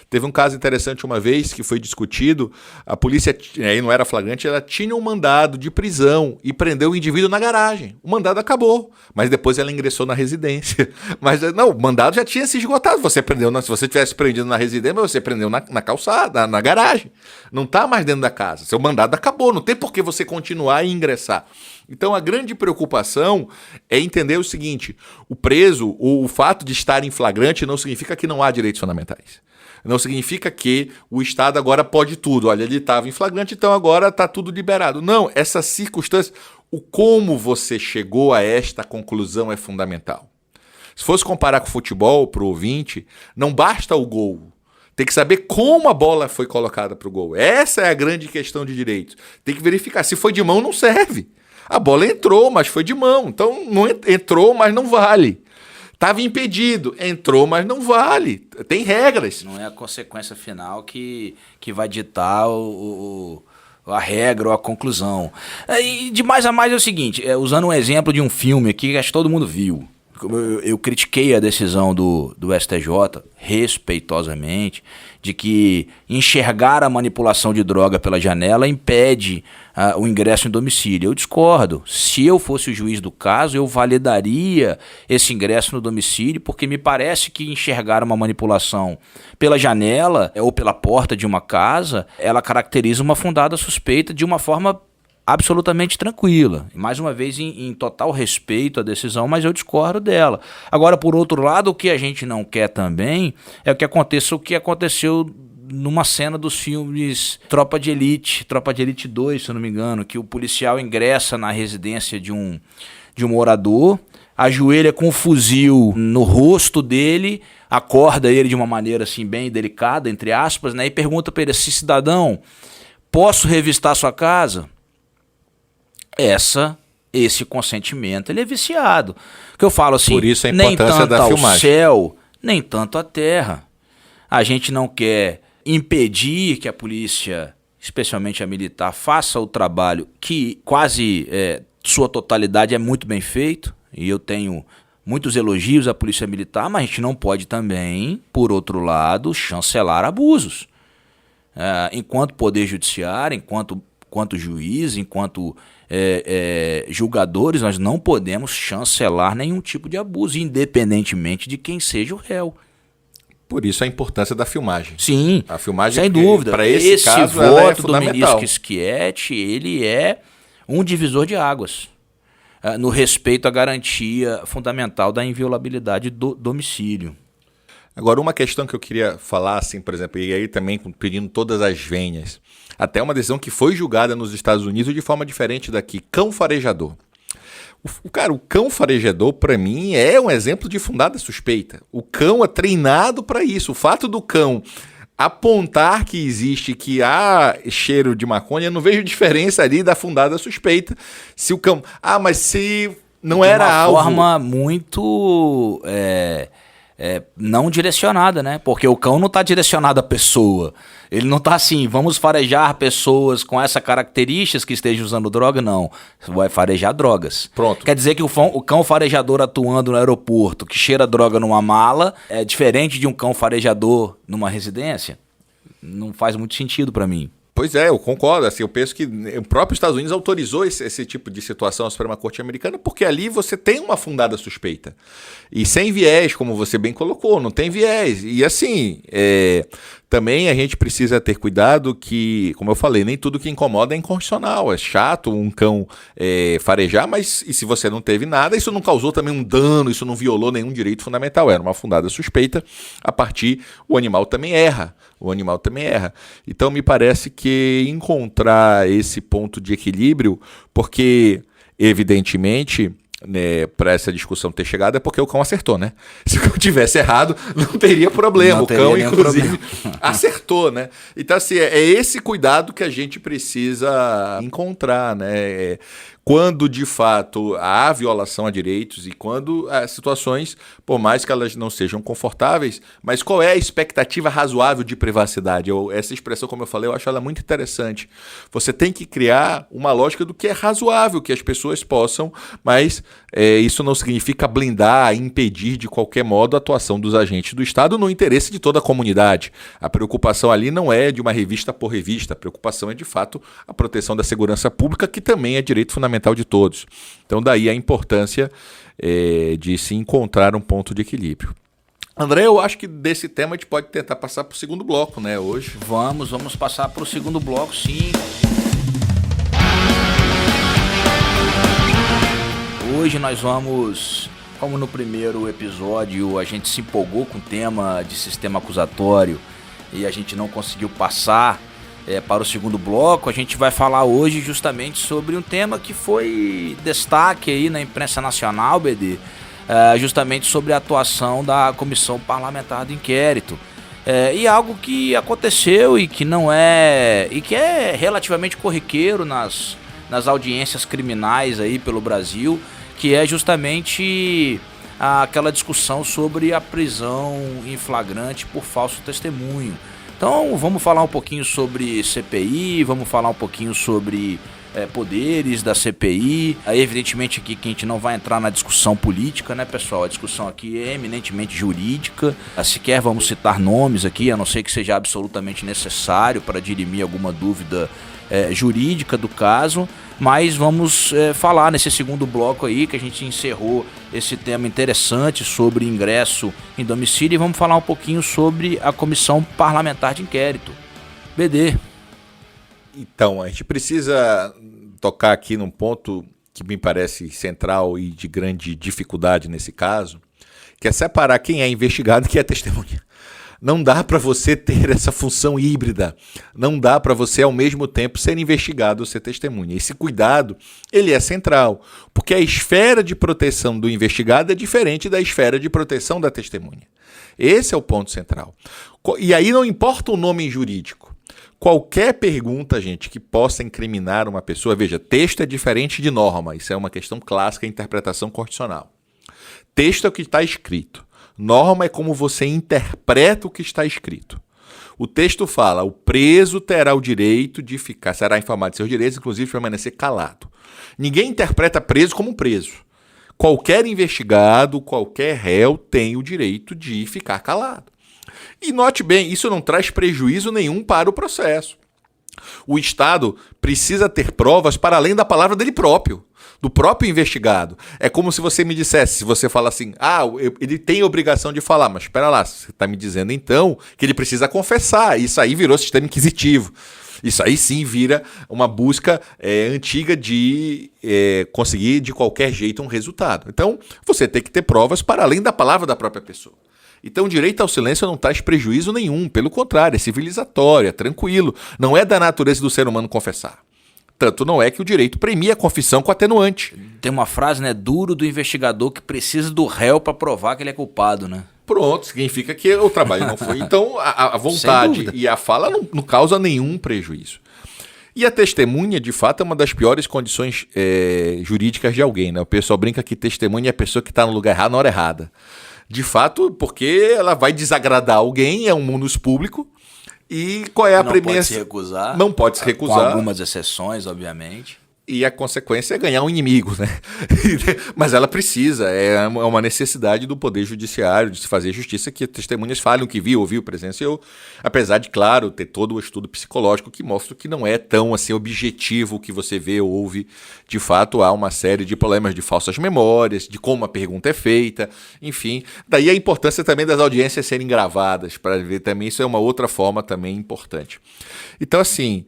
Teve um caso interessante uma vez que foi discutido, a polícia, aí não era flagrante, ela tinha um mandado de prisão e prendeu o indivíduo na garagem. O mandado acabou, mas depois ela ingressou na residência. Mas não, o mandado já tinha se esgotado. Você prendeu, se você tivesse prendido na residência, você prendeu na calçada, na garagem. Não está mais dentro da casa. Seu mandado acabou, não tem por que você continuar e ingressar. Então a grande preocupação é entender o seguinte: o preso, o fato de estar em flagrante não significa que não há direitos fundamentais. Não significa que o Estado agora pode tudo. Olha, ele estava em flagrante, então agora está tudo liberado. Não, essas circunstâncias, o como você chegou a esta conclusão é fundamental. Se fosse comparar com o futebol, para o ouvinte, não basta o gol. Tem que saber como a bola foi colocada para o gol. Essa é a grande questão de direitos. Tem que verificar. Se foi de mão, não serve. A bola entrou, mas foi de mão. Então, não entrou, mas não vale. Estava impedido. Entrou, mas não vale. Tem regras. Não é a consequência final que vai ditar a regra ou a conclusão. E de mais a mais é o seguinte, usando um exemplo de um filme aqui que acho que todo mundo viu. Eu critiquei a decisão do STJ, respeitosamente, de que enxergar a manipulação de droga pela janela impede o ingresso em domicílio. Eu discordo. Se eu fosse o juiz do caso, eu validaria esse ingresso no domicílio, porque me parece que enxergar uma manipulação pela janela ou pela porta de uma casa, ela caracteriza uma fundada suspeita de uma forma absolutamente tranquila. Mais uma vez, em total respeito à decisão, mas eu discordo dela. Agora, por outro lado, o que a gente não quer também é o que aconteceu numa cena dos filmes Tropa de Elite 2, se eu não me engano, que o policial ingressa na residência de um morador, ajoelha com um fuzil no rosto dele, acorda ele de uma maneira assim bem delicada, entre aspas, né, e pergunta para ele assim: cidadão, posso revistar sua casa? Esse consentimento, ele é viciado. Que eu falo assim, por isso a nem importância tanto da ao filmagem. Céu, nem tanto à terra. A gente não quer impedir que a polícia, especialmente a militar, faça o trabalho que quase sua totalidade é muito bem feito, e eu tenho muitos elogios à polícia militar, mas a gente não pode também, por outro lado, chancelar abusos. Enquanto poder judiciário, enquanto juiz, enquanto julgadores, nós não podemos chancelar nenhum tipo de abuso, independentemente de quem seja o réu. Por isso a importância da filmagem. Sim, a filmagem, sem dúvida. Para esse caso, voto ela é do fundamental. ministro Schietti, ele é um divisor de águas no respeito à garantia fundamental da inviolabilidade do domicílio. Agora, uma questão que eu queria falar, assim, por exemplo, e aí também pedindo todas as vênias, até uma decisão que foi julgada nos Estados Unidos de forma diferente daqui, cão farejador. O cão farejador, para mim, é um exemplo de fundada suspeita. O cão é treinado para isso. O fato do cão apontar que existe, que há cheiro de maconha, eu não vejo diferença ali da fundada suspeita. Se o cão... mas se não era alvo... De uma forma muito... não direcionada, né? Porque o cão não está direcionado à pessoa. Ele não está assim, vamos farejar pessoas com essa características que estejam usando droga, não. Vai farejar drogas. Pronto. Quer dizer que o cão farejador atuando no aeroporto, que cheira droga numa mala, é diferente de um cão farejador numa residência? Não faz muito sentido para mim. Pois é, eu concordo. Assim, eu penso que o próprio Estados Unidos autorizou esse tipo de situação à Suprema Corte Americana porque ali você tem uma fundada suspeita. E sem viés, como você bem colocou, não tem viés. E assim, também a gente precisa ter cuidado que, como eu falei, nem tudo que incomoda é inconstitucional. É chato um cão farejar, mas e se você não teve nada, isso não causou também um dano, isso não violou nenhum direito fundamental. Era uma fundada suspeita, a partir o animal também erra. Então me parece que encontrar esse ponto de equilíbrio, porque evidentemente, né, para essa discussão ter chegado é porque o cão acertou, né? Se o cão tivesse errado, não teria problema. Não o cão, inclusive, problema. acertou, né? Então, assim, é esse cuidado que a gente precisa encontrar, né? Quando, de fato, há violação a direitos e quando há situações, por mais que elas não sejam confortáveis, mas qual é a expectativa razoável de privacidade? Essa expressão, como eu falei, eu acho ela muito interessante. Você tem que criar uma lógica do que é razoável, que as pessoas possam, mas isso não significa blindar, impedir de qualquer modo a atuação dos agentes do Estado no interesse de toda a comunidade. A preocupação ali não é de uma revista por revista, a preocupação é, de fato, a proteção da segurança pública, que também é direito fundamental de todos. Então daí a importância de se encontrar um ponto de equilíbrio. André, eu acho que desse tema a gente pode tentar passar para o segundo bloco, né, hoje. Vamos passar para o segundo bloco, sim. Hoje nós vamos, como no primeiro episódio a gente se empolgou com o tema de sistema acusatório e a gente não conseguiu passar para o segundo bloco, a gente vai falar hoje justamente sobre um tema que foi destaque aí na imprensa nacional, BD, justamente sobre a atuação da Comissão Parlamentar de Inquérito. E algo que aconteceu e que não é, e que é relativamente corriqueiro nas nas audiências criminais aí pelo Brasil, que é justamente aquela discussão sobre a prisão em flagrante por falso testemunho. Então vamos falar um pouquinho sobre CPI, vamos falar um pouquinho sobre poderes da CPI. Evidentemente aqui que a gente não vai entrar na discussão política, né, pessoal? A discussão aqui é eminentemente jurídica. Sequer vamos citar nomes aqui, a não ser que seja absolutamente necessário para dirimir alguma dúvida jurídica do caso. Mas vamos falar nesse segundo bloco aí, que a gente encerrou esse tema interessante sobre ingresso em domicílio, e vamos falar um pouquinho sobre a Comissão Parlamentar de Inquérito. BD. Então, a gente precisa tocar aqui num ponto que me parece central e de grande dificuldade nesse caso, que é separar quem é investigado e quem é testemunha. Não dá para você ter essa função híbrida. Não dá para você, ao mesmo tempo, ser investigado ou ser testemunha. Esse cuidado, ele é central, porque a esfera de proteção do investigado é diferente da esfera de proteção da testemunha. Esse é o ponto central. E aí não importa o nome jurídico. Qualquer pergunta, gente, que possa incriminar uma pessoa, veja, texto é diferente de norma, isso é uma questão clássica em interpretação constitucional. Texto é o que está escrito. Norma é como você interpreta o que está escrito. O texto fala, o preso terá o direito de ficar, será informado de seus direitos, inclusive permanecer calado. Ninguém interpreta preso como preso. Qualquer investigado, qualquer réu tem o direito de ficar calado. E note bem, isso não traz prejuízo nenhum para o processo. O Estado precisa ter provas para além da palavra dele próprio, do próprio investigado. É como se você me dissesse, se você fala assim, ele tem a obrigação de falar, mas espera lá, você está me dizendo então que ele precisa confessar. Isso aí virou sistema inquisitivo. Isso aí sim vira uma busca antiga de conseguir de qualquer jeito um resultado. Então, você tem que ter provas para além da palavra da própria pessoa. Então, o direito ao silêncio não traz prejuízo nenhum, pelo contrário, é civilizatório, é tranquilo, não é da natureza do ser humano confessar. Tanto não é que o direito premia a confissão com atenuante. Tem uma frase, né, duro do investigador que precisa do réu para provar que ele é culpado, né? Pronto, significa que o trabalho não foi. Então, a vontade e a fala não causa nenhum prejuízo. E a testemunha, de fato, é uma das piores condições jurídicas de alguém, né? O pessoal brinca que testemunha é a pessoa que está no lugar errado na hora errada. De fato, porque ela vai desagradar alguém, é um munus público. E qual é a premissa? Não pode se recusar. Não pode se recusar. Com algumas exceções, obviamente. E a consequência é ganhar um inimigo, né? Mas ela precisa, é uma necessidade do Poder Judiciário de se fazer justiça, que testemunhas falem o que viu, ouviu, presenciou, apesar de, claro, ter todo o estudo psicológico que mostra que não é tão assim objetivo o que você vê ou ouve. De fato, há uma série de problemas de falsas memórias, de como a pergunta é feita, enfim. Daí a importância também das audiências serem gravadas, para ver também, isso é uma outra forma também importante. Então, assim,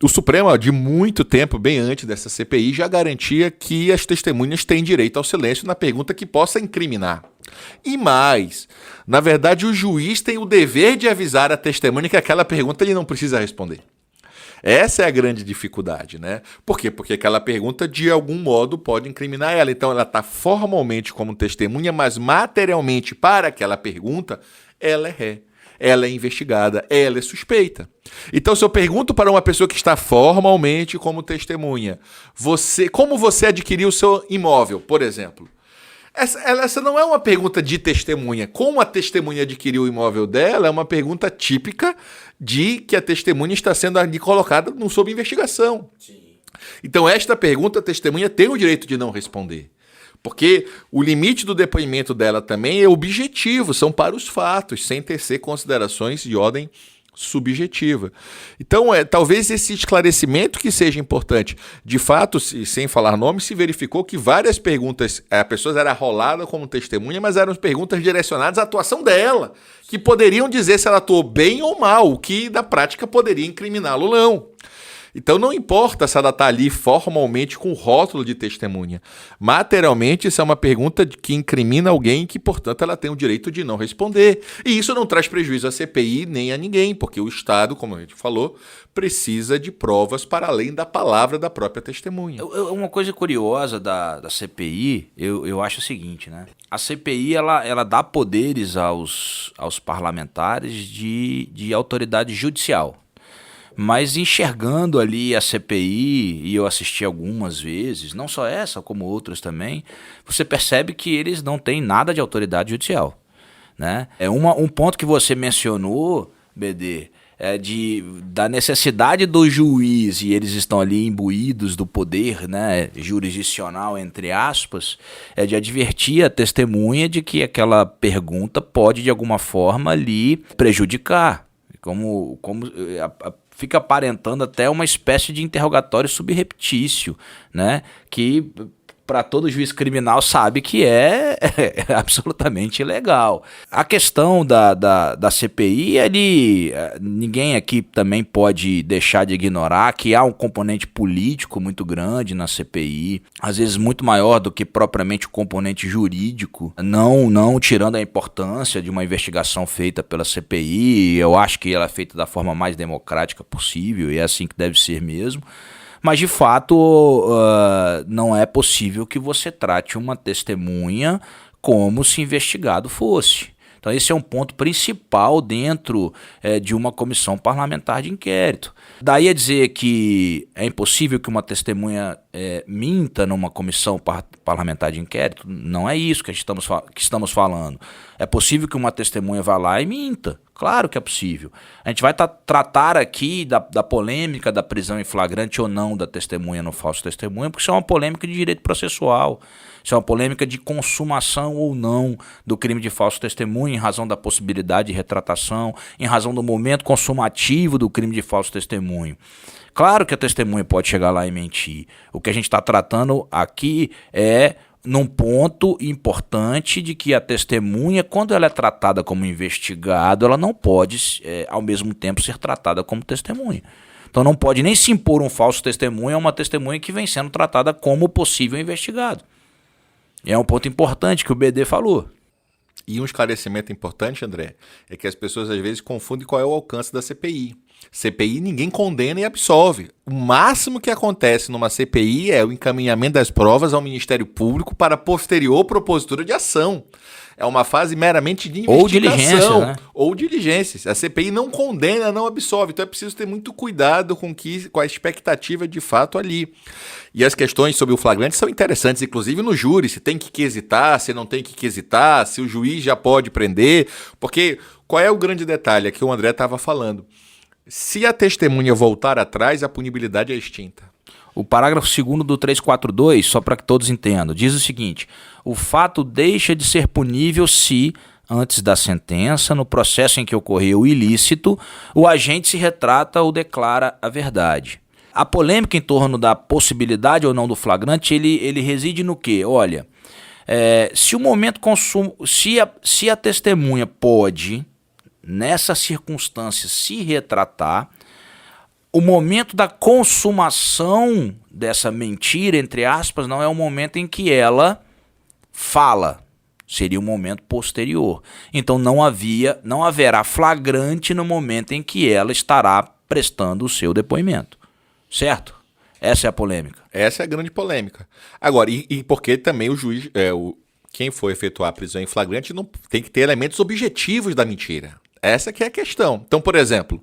o Supremo, de muito tempo, bem antes dessa CPI, já garantia que as testemunhas têm direito ao silêncio na pergunta que possa incriminar. E mais, na verdade, o juiz tem o dever de avisar a testemunha que aquela pergunta ele não precisa responder. Essa é a grande dificuldade, né? Por quê? Porque aquela pergunta, de algum modo, pode incriminar ela. Então, ela está formalmente como testemunha, mas materialmente, para aquela pergunta, ela é ré. Ela é investigada, ela é suspeita. Então, se eu pergunto para uma pessoa que está formalmente como testemunha, como você adquiriu o seu imóvel, por exemplo? Essa não é uma pergunta de testemunha. Como a testemunha adquiriu o imóvel dela, é uma pergunta típica de que a testemunha está sendo ali colocada sob investigação. Sim. Então, esta pergunta, a testemunha tem o direito de não responder. Porque o limite do depoimento dela também é objetivo, são para os fatos, sem tecer considerações de ordem subjetiva. Então, talvez esse esclarecimento que seja importante. De fato, sem falar nome, se verificou que várias perguntas, a pessoa era rolada como testemunha, mas eram perguntas direcionadas à atuação dela, que poderiam dizer se ela atuou bem ou mal, o que na prática poderia incriminá-lo ou não. Então não importa se ela está ali formalmente com o rótulo de testemunha. Materialmente, isso é uma pergunta que incrimina alguém que, portanto, ela tem o direito de não responder. E isso não traz prejuízo à CPI nem a ninguém, porque o Estado, como a gente falou, precisa de provas para além da palavra da própria testemunha. Uma coisa curiosa da CPI, eu acho o seguinte, né? A CPI ela dá poderes aos parlamentares de autoridade judicial. mas enxergando ali a CPI, e eu assisti algumas vezes, não só essa, como outras também, você percebe que eles não têm nada de autoridade judicial, né? Um ponto que você mencionou, BD, da necessidade do juiz, e eles estão ali imbuídos do poder, né, jurisdicional, entre aspas, de advertir a testemunha de que aquela pergunta pode, de alguma forma, ali prejudicar. Como fica aparentando até uma espécie de interrogatório subreptício, né, que para todo juiz criminal sabe que é absolutamente ilegal. A questão da CPI, ninguém aqui também pode deixar de ignorar que há um componente político muito grande na CPI, às vezes muito maior do que propriamente o componente jurídico, não tirando a importância de uma investigação feita pela CPI. Eu acho que ela é feita da forma mais democrática possível, e é assim que deve ser mesmo. Mas, de fato, não é possível que você trate uma testemunha como se investigado fosse. Então, esse é um ponto principal dentro de uma comissão parlamentar de inquérito. Daí a dizer que é impossível que uma testemunha minta numa comissão parlamentar de inquérito, não é isso que estamos falando. É possível que uma testemunha vá lá e minta. Claro que é possível. A gente vai tratar aqui da polêmica da prisão em flagrante ou não da testemunha no falso testemunho, porque isso é uma polêmica de direito processual. Isso é uma polêmica de consumação ou não do crime de falso testemunho, em razão da possibilidade de retratação, em razão do momento consumativo do crime de falso testemunho. Claro que a testemunha pode chegar lá e mentir. O que a gente está tratando aqui é num ponto importante de que a testemunha, quando ela é tratada como investigado, ela não pode, ao mesmo tempo, ser tratada como testemunha. Então não pode nem se impor um falso testemunho a uma testemunha que vem sendo tratada como possível investigado. E é um ponto importante que o BD falou. E um esclarecimento importante, André, é que as pessoas às vezes confundem qual é o alcance da CPI. CPI ninguém condena e absolve. O máximo que acontece numa CPI é o encaminhamento das provas ao Ministério Público para posterior propositura de ação. É uma fase meramente de investigação. Ou diligência, né? Ou diligências. A CPI não condena, não absolve. Então é preciso ter muito cuidado com a expectativa de fato ali. E as questões sobre o flagrante são interessantes, inclusive no júri. Se tem que quesitar, se não tem que quesitar, se o juiz já pode prender. Porque qual é o grande detalhe que o André estava falando? Se a testemunha voltar atrás, a punibilidade é extinta. O parágrafo 2º do 342, só para que todos entendam, diz o seguinte: o fato deixa de ser punível se, antes da sentença, no processo em que ocorreu o ilícito, o agente se retrata ou declara a verdade. A polêmica em torno da possibilidade ou não do flagrante, ele reside no quê? Olha, se o momento consumo, se a testemunha pode, nessa circunstância, se retratar, o momento da consumação dessa mentira, entre aspas, não é o momento em que ela fala, seria o momento posterior. Então não haverá flagrante no momento em que ela estará prestando o seu depoimento, certo? Essa é a polêmica. Essa é a grande polêmica. Agora, e porque também o juiz, quem for efetuar a prisão em flagrante, não tem que ter elementos objetivos da mentira. Essa que é a questão. Então, por exemplo,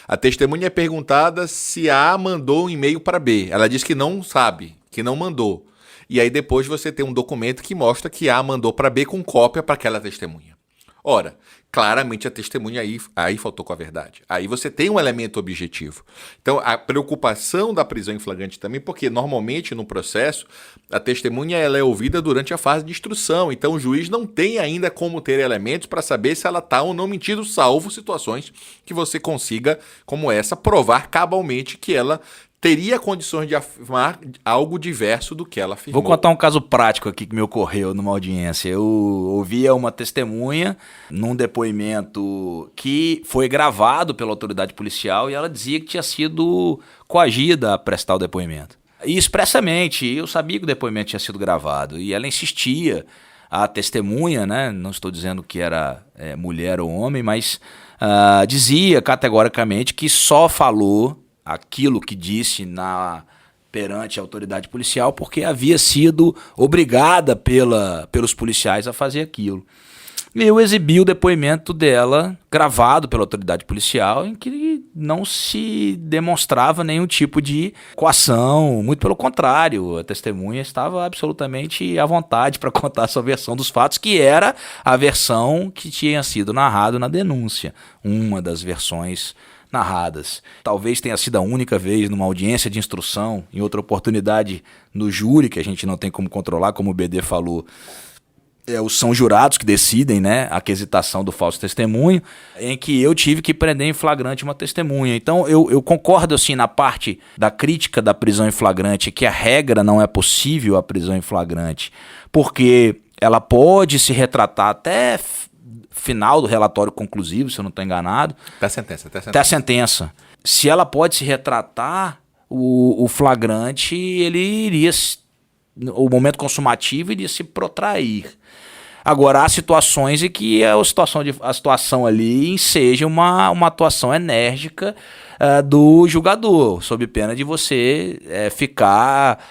a testemunha é perguntada se A mandou um e-mail para B. Ela diz que não sabe, que não mandou. E aí depois você tem um documento que mostra que A mandou para B com cópia para aquela testemunha. Ora, claramente a testemunha aí faltou com a verdade. Aí você tem um elemento objetivo. Então, a preocupação da prisão em flagrante também, porque normalmente no processo, a testemunha ela é ouvida durante a fase de instrução. Então, o juiz não tem ainda como ter elementos para saber se ela está ou não mentindo, salvo situações que você consiga, como essa, provar cabalmente que ela teria condições de afirmar algo diverso do que ela afirmou. Vou contar um caso prático aqui que me ocorreu numa audiência. Eu ouvia uma testemunha num depoimento que foi gravado pela autoridade policial e ela dizia que tinha sido coagida a prestar o depoimento. E expressamente, eu sabia que o depoimento tinha sido gravado e ela insistia, a testemunha, né? Não estou dizendo que era mulher ou homem, mas dizia categoricamente que só falou aquilo que disse perante a autoridade policial porque havia sido obrigada pelos policiais a fazer aquilo. E eu exibi o depoimento dela, gravado pela autoridade policial, em que não se demonstrava nenhum tipo de coação, muito pelo contrário, a testemunha estava absolutamente à vontade para contar a sua versão dos fatos, que era a versão que tinha sido narrada na denúncia, uma das versões narradas. Talvez tenha sido a única vez numa audiência de instrução, em outra oportunidade no júri, que a gente não tem como controlar, como o BD falou, são jurados que decidem, né, a aquisitação do falso testemunho, em que eu tive que prender em flagrante uma testemunha. Então eu concordo assim na parte da crítica da prisão em flagrante, que a regra não é possível a prisão em flagrante, porque ela pode se retratar até final do relatório conclusivo, se eu não estou enganado. Até a sentença. Se ela pode se retratar, o flagrante, ele iria, o momento consumativo iria se protrair. Agora, há situações em que a situação ali seja uma atuação enérgica do julgador, sob pena de você ficar,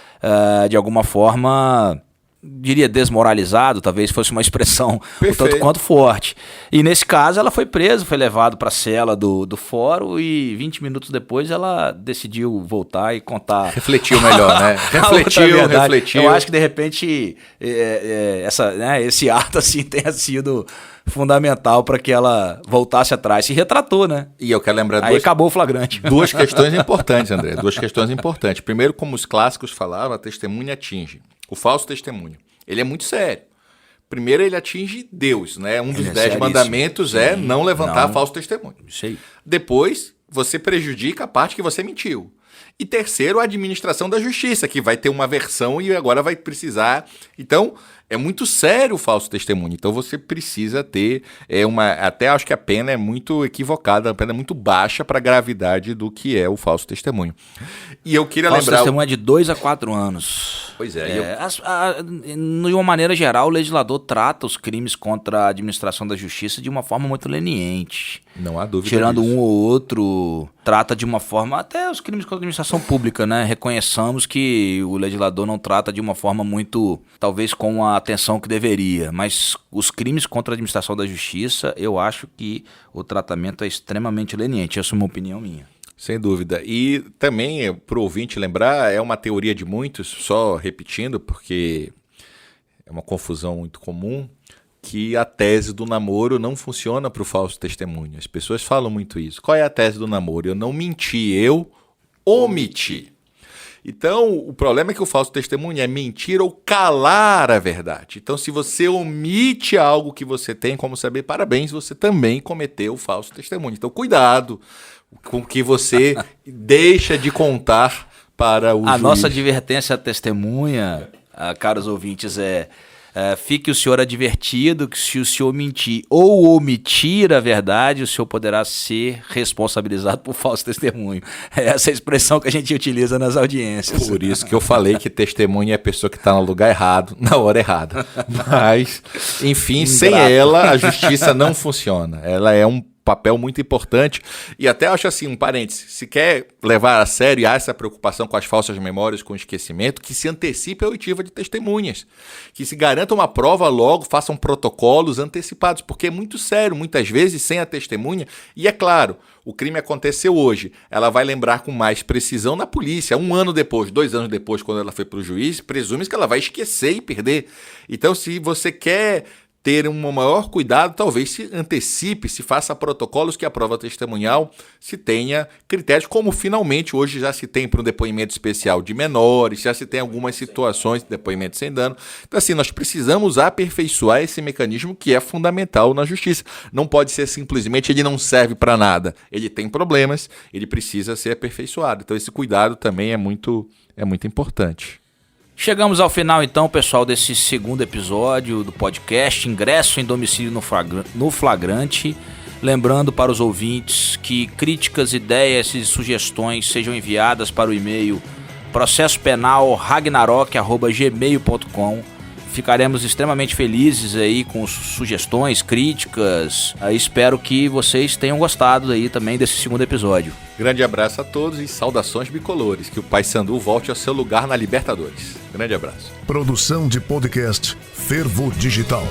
de alguma forma, diria desmoralizado, talvez fosse uma expressão um tanto quanto forte. E nesse caso ela foi presa, foi levado para a cela do fórum e 20 minutos depois ela decidiu voltar e contar. Refletiu melhor, né? Refletiu. Eu acho que de repente esse ato assim tenha sido fundamental para que ela voltasse atrás. Se retratou, né? E eu quero lembrar... Aí acabou o flagrante. Duas questões importantes, André. Duas questões importantes. Primeiro, como os clássicos falavam, a testemunha atinge. O falso testemunho. Ele é muito sério. Primeiro, ele atinge Deus, né? Um dos 10 mandamentos é não levantar falso testemunho. Isso aí. Depois, você prejudica a parte que você mentiu. E terceiro, a administração da justiça, que vai ter uma versão e agora vai precisar... Então, é muito sério o falso testemunho. Então, você precisa ter até acho que a pena é muito equivocada, a pena é muito baixa para a gravidade do que é o falso testemunho. E eu queria lembrar... Falso testemunho é de 2 a 4 anos. Pois é. De uma maneira geral, o legislador trata os crimes contra a administração da justiça de uma forma muito leniente. Não há dúvida Tirando disso. Um ou outro, trata de uma forma... Até os crimes contra a administração pública, né? Reconheçamos que o legislador não trata de uma forma muito... Talvez com a atenção que deveria. Mas os crimes contra a administração da justiça, eu acho que o tratamento é extremamente leniente. Essa é uma opinião minha. Sem dúvida. E também, para o ouvinte lembrar, é uma teoria de muitos, só repetindo, porque é uma confusão muito comum, que a tese do namoro não funciona para o falso testemunho. As pessoas falam muito isso. Qual é a tese do namoro? Eu não menti, eu omiti. Então, o problema é que o falso testemunho é mentir ou calar a verdade. Então, se você omite algo que você tem como saber, parabéns, você também cometeu o falso testemunho. Então, cuidado com o que você deixa de contar para o juiz. A nossa advertência à testemunha, caros ouvintes, fique o senhor advertido que se o senhor mentir ou omitir a verdade, o senhor poderá ser responsabilizado por falso testemunho. É essa a expressão que a gente utiliza nas audiências. Por isso que eu falei que testemunha é a pessoa que está no lugar errado, na hora errada. Mas, enfim, sem ela a justiça não funciona. Ela é um papel muito importante. E até acho assim, um parênteses, se quer levar a sério essa preocupação com as falsas memórias, com o esquecimento, que se antecipe a oitiva de testemunhas, que se garanta uma prova logo, façam protocolos antecipados, porque é muito sério, muitas vezes sem a testemunha, e é claro, o crime aconteceu hoje, ela vai lembrar com mais precisão na polícia, 1 ano depois, 2 anos depois, quando ela foi para o juiz, presume-se que ela vai esquecer e perder. Então, se você quer ter um maior cuidado, talvez se antecipe, se faça protocolos que a prova testemunhal se tenha critérios, como finalmente hoje já se tem para um depoimento especial de menores, já se tem algumas situações de depoimento sem dano. Então assim, nós precisamos aperfeiçoar esse mecanismo que é fundamental na justiça. Não pode ser simplesmente ele não serve para nada, ele tem problemas, ele precisa ser aperfeiçoado. Então esse cuidado também é muito importante. Chegamos ao final, então, pessoal, desse segundo episódio do podcast Ingresso em Domicílio no Flagrante. Lembrando para os ouvintes que críticas, ideias e sugestões sejam enviadas para o e-mail processopenal@ragnarok.gmail.com. Ficaremos extremamente felizes aí com sugestões, críticas. Espero que vocês tenham gostado aí também desse segundo episódio. Grande abraço a todos e saudações bicolores. Que o Paysandu volte ao seu lugar na Libertadores. Grande abraço. Produção de podcast Fervo Digital.